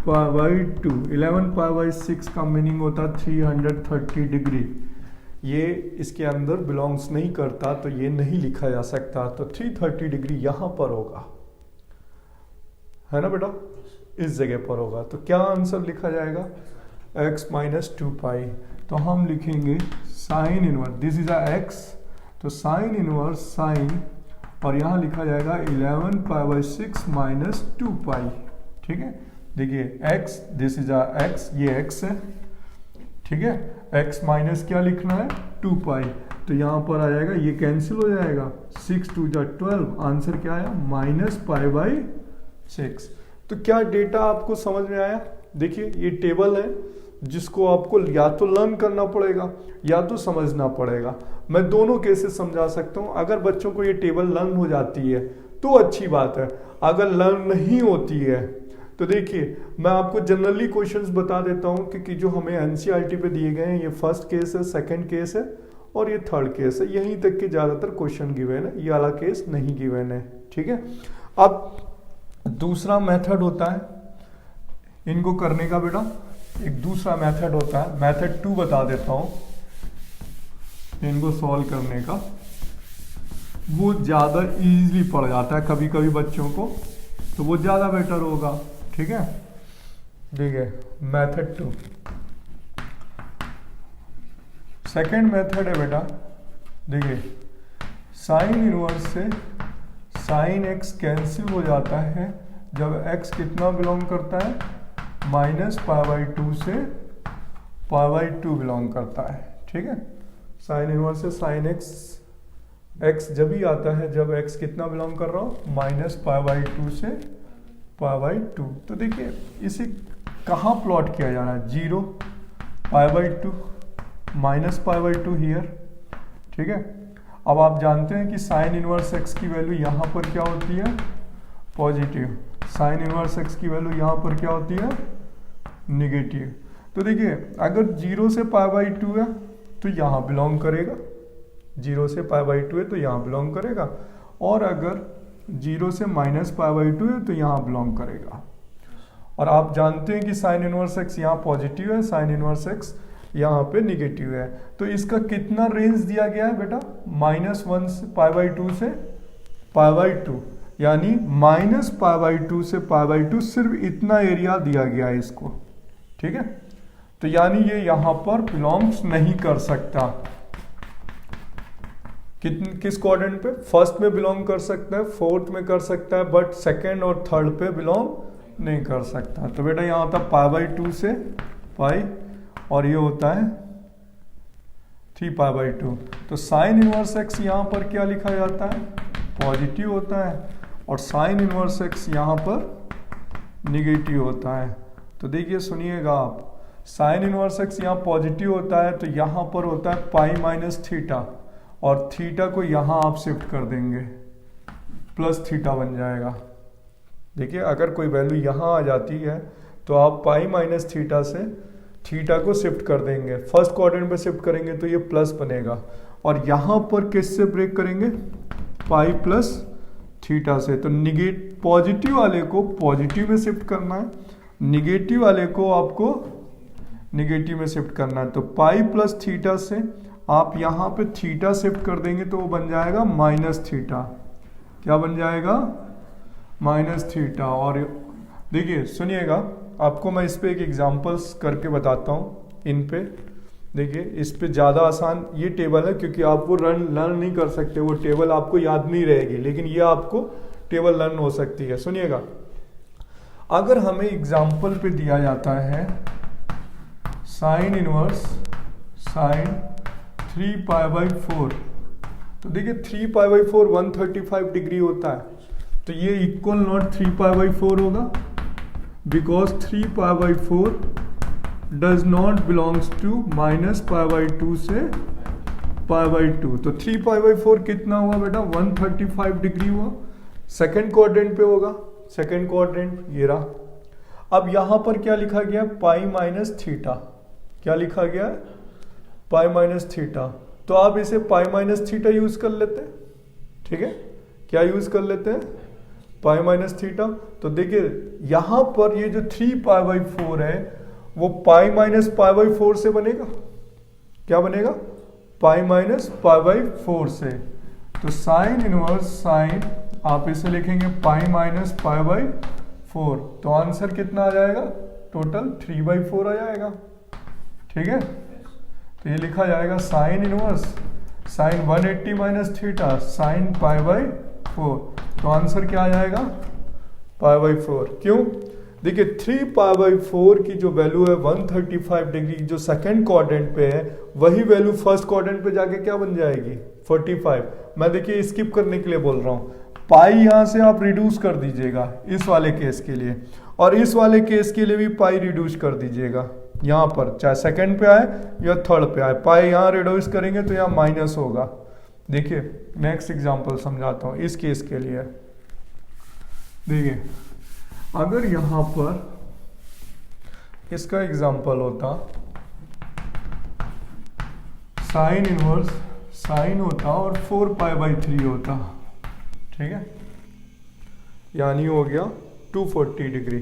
π/2। 11π/6 का मीनिंग होता 330 डिग्री, ये इसके अंदर बिलोंग्स नहीं करता, तो ये नहीं लिखा जा सकता। तो 330 डिग्री यहाँ पर होगा, है ना बेटा, इस जगह पर होगा। तो क्या आंसर लिखा जाएगा, x - 2π। तो हम लिखेंगे sine inverse, this is a x, तो साइन इनवर्स साइन, और यहाँ लिखा जाएगा 11π/6 - 2π। ठीक है, देखिए x, this is a x, ये x है, ठीक है, x माइनस क्या लिखना है 2π। तो यहाँ पर आ जाएगा, ये कैंसिल हो जाएगा, 6 2 12, आंसर क्या आया -π/6। तो क्या डेटा आपको समझ में आया। देखिए ये टेबल है जिसको आपको या तो लर्न करना पड़ेगा या तो समझना पड़ेगा। मैं दोनों केसेस समझा सकता हूँ। अगर बच्चों को ये टेबल लर्न हो जाती है तो अच्छी बात है, अगर लर्न नहीं होती है तो देखिए मैं आपको जनरली क्वेश्चंस बता देता हूँ कि जो हमें एनसीईआरटी पे दिए गए हैं, ये फर्स्ट केस है, सेकंड केस है और ये थर्ड केस है, यहीं तक के ज़्यादातर क्वेश्चन गिवन है, ये वाला केस नहीं गिवन है। ठीक है, अब दूसरा मेथड होता है इनको करने का बेटा, एक दूसरा मेथड होता है, मेथड 2 बता देता हूँ इनको सॉल्व करने का। वो ज़्यादा इजीली पड़ जाता है कभी कभी बच्चों को, तो वो ज़्यादा बेटर होगा। ठीक है, देखिए मेथड 2 सेकेंड मेथड है बेटा। देखिए साइन इनवर्स से साइन x कैंसिल हो जाता है जब x कितना बिलोंग करता है, -π/2 से π/2 बिलोंग करता है। ठीक है, साइन इनवर्स से साइन x जब ही आता है जब x कितना बिलोंग कर रहा हो, -π/2 से π/2। तो देखिए इसे कहाँ प्लॉट किया जा रहा है, 0 π/2 -π/2 हियर। ठीक है, अब आप जानते हैं कि साइन इनवर्स x की वैल्यू यहाँ पर क्या होती है, पॉजिटिव। साइन इनवर्स x की वैल्यू यहाँ पर क्या होती है, निगेटिव। तो देखिए अगर 0 से π/2 है तो यहाँ बिलोंग करेगा, 0 से π/2 है तो यहाँ बिलोंग करेगा, और अगर 0 से -π/2 है तो यहाँ बिलोंग करेगा। और आप जानते हैं कि साइन इनवर्स x यहाँ पॉजिटिव है, साइन इनवर्स x यहाँ पे निगेटिव है। तो इसका कितना रेंज दिया गया है बेटा, -1 से π/2 से π/2, यानी -π/2 से π/2, सिर्फ इतना एरिया दिया गया है इसको। ठीक है, तो यानी ये यहाँ पर बिलोंग्स नहीं कर सकता। किस क्वाड्रेंट पे, फर्स्ट में बिलोंग कर सकता है, फोर्थ में कर सकता है, बट सेकेंड और थर्ड पे बिलोंग नहीं कर सकता। तो बेटा यहाँ होता है π/2 से पाई, और ये होता है 3π/2। तो साइन इनवर्स x यहाँ पर क्या लिखा जाता है, पॉजिटिव होता है, और साइन इनवर्स x यहाँ पर निगेटिव होता है। तो देखिए सुनिएगा आप, साइन इनवर्स x यहाँ पॉजिटिव होता है तो यहाँ पर होता है π-θ, और थीटा को यहाँ आप शिफ्ट कर देंगे, +θ बन जाएगा। देखिए अगर कोई वैल्यू यहाँ आ जाती है तो आप π-θ से थीटा को शिफ्ट कर देंगे, फर्स्ट क्वाड्रेंट पे शिफ्ट करेंगे तो ये प्लस बनेगा, और यहाँ पर किससे ब्रेक करेंगे, π+θ से। तो पॉजिटिव वाले को पॉजिटिव में शिफ्ट करना है, निगेटिव वाले को आपको निगेटिव में शिफ्ट करना है। तो π+θ से आप यहाँ पे थीटा शिफ्ट कर देंगे तो वो बन जाएगा माइनस थीटा। क्या बन जाएगा? Minus theta. और देखिए सुनिएगा, आपको मैं इस पे एक एग्जांपल्स करके बताता हूँ। इन पे देखिए, इस पे ज़्यादा आसान ये टेबल है, क्योंकि आप वो लर्न नहीं कर सकते, वो टेबल आपको याद नहीं रहेगी, लेकिन ये आपको टेबल लर्न हो सकती है। सुनिएगा, अगर हमें एग्जाम्पल पे दिया जाता है साइन इनवर्स साइन 3π/4, तो देखिए 3π/4 135 डिग्री होता है, तो ये इक्वल नॉट 3π/4 होगा, because 3π/4 does not belongs to -π/2 से π/2। तो 3π/4 कितना हुआ बेटा? 135 डिग्री हुआ। सेकेंड क्वाड्रेंट पे होगा, सेकेंड क्वाड्रेंट ये रहा। अब यहां पर क्या लिखा गया? Pi minus theta. क्या लिखा गया? Pi minus theta. तो आप इसे पाई माइनस थीटा यूज कर लेते हैं, ठीक है? क्या यूज कर लेते हैं? Pi minus theta. तो देखिए यहां पर ये जो 3π/4 है वो पाई माइनस π/4 से बनेगा। क्या बनेगा? पाई माइनस π/4 से। तो साइन इनवर्स साइन, आप इसे लिखेंगे पाई माइनस π/4, तो आंसर कितना आ जाएगा? टोटल 3/4 आ जाएगा, ठीक है? तो ये लिखा जाएगा sine inverse sine 180 minus theta sine π/4, तो आंसर क्या आ जाएगा? π/4। क्यों? देखिए 3π/4 की जो वैल्यू है 135 डिग्री, जो सेकंड क्वाड्रेंट पे है, वही वैल्यू फर्स्ट क्वाड्रेंट पे जाके क्या बन जाएगी? 45। मैं देखिए स्किप करने के लिए बोल रहा हूँ, पाई यहां से आप रिड्यूस कर दीजिएगा इस वाले केस के लिए, और इस वाले केस के लिए भी पाई रिड्यूस कर दीजिएगा। यहाँ पर चाहे सेकंड पे आए या थर्ड पे आए, पाई यहाँ रिड्यूस करेंगे तो यहाँ माइनस होगा। देखिए नेक्स्ट एग्जांपल समझाता हूँ इस केस के लिए। देखिए अगर यहाँ पर इसका एग्जांपल होता साइन इनवर्स साइन होता और 4π/3 होता, ठीक है, यानी हो गया 240 डिग्री।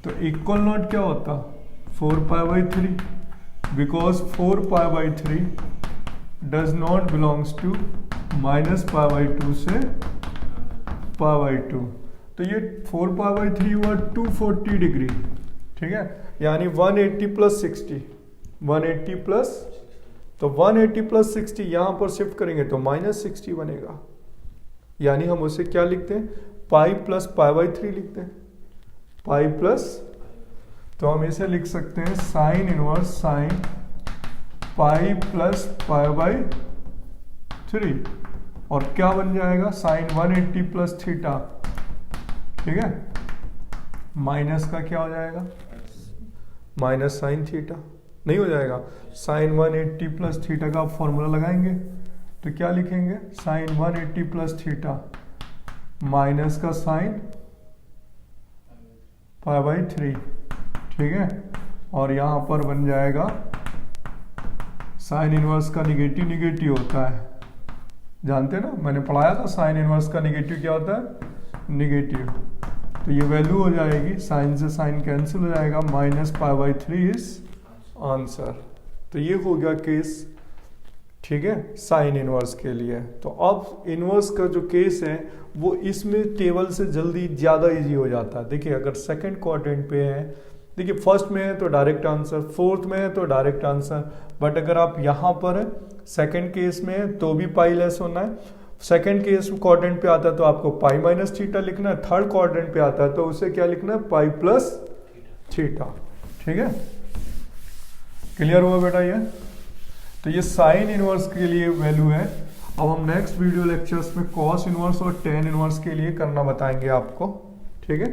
तो इक्वल नॉट क्या होता? 4π/3, because 4π/3 does not belongs to -π/2 से π/2। तो ये 4π/3 हुआ 240 डिग्री, ठीक है, यानी 180 + 60, 180 प्लस, तो 180 + 60 यहां पर शिफ्ट करेंगे तो -60 बनेगा, यानी हम उसे क्या लिखते हैं? पाई प्लस π/3 लिखते हैं, पाई प्लस, तो हम इसे लिख सकते हैं sine inverse sine pi plus π/3, और क्या बन जाएगा? साइन 180 + थीटा, ठीक है, माइनस का क्या हो जाएगा? माइनस साइन थीटा नहीं हो जाएगा? साइन 180 + थीटा का आप फॉर्मूला लगाएंगे तो क्या लिखेंगे? साइन 180 + थीटा माइनस का साइन π/3, ठीक है, और यहां पर बन जाएगा साइन इनवर्स का निगेटिव निगेटिव होता है, जानते हैं ना, मैंने पढ़ाया था साइन इनवर्स का निगेटिव क्या होता है? निगेटिव। तो ये वैल्यू हो जाएगी, साइन से साइन कैंसिल हो जाएगा, -π/3 इज आंसर। तो ये हो गया केस, ठीक है, साइन इनवर्स के लिए। तो अब इनवर्स का जो केस है वो इसमें टेबल से जल्दी ज़्यादा इजी हो जाता है। देखिए अगर सेकंड क्वाड्रेंट पे है, देखिए फर्स्ट में है तो डायरेक्ट आंसर, फोर्थ में है तो डायरेक्ट आंसर, बट अगर आप यहाँ पर है सेकंड केस में है तो भी पाई लेस होना है, सेकंड केस क्वाड्रेंट पे आता है तो आपको पाई माइनस थीटा लिखना है, थर्ड क्वाड्रेंट पे आता है तो उसे क्या लिखना है? पाई प्लस थीटा, ठीक है, क्लियर हुआ बेटा ये? तो ये साइन इनवर्स के लिए वैल्यू है। अब हम नेक्स्ट वीडियो लेक्चर्स में कॉस इनवर्स और टेन इनवर्स के लिए करना बताएंगे आपको, ठीक है।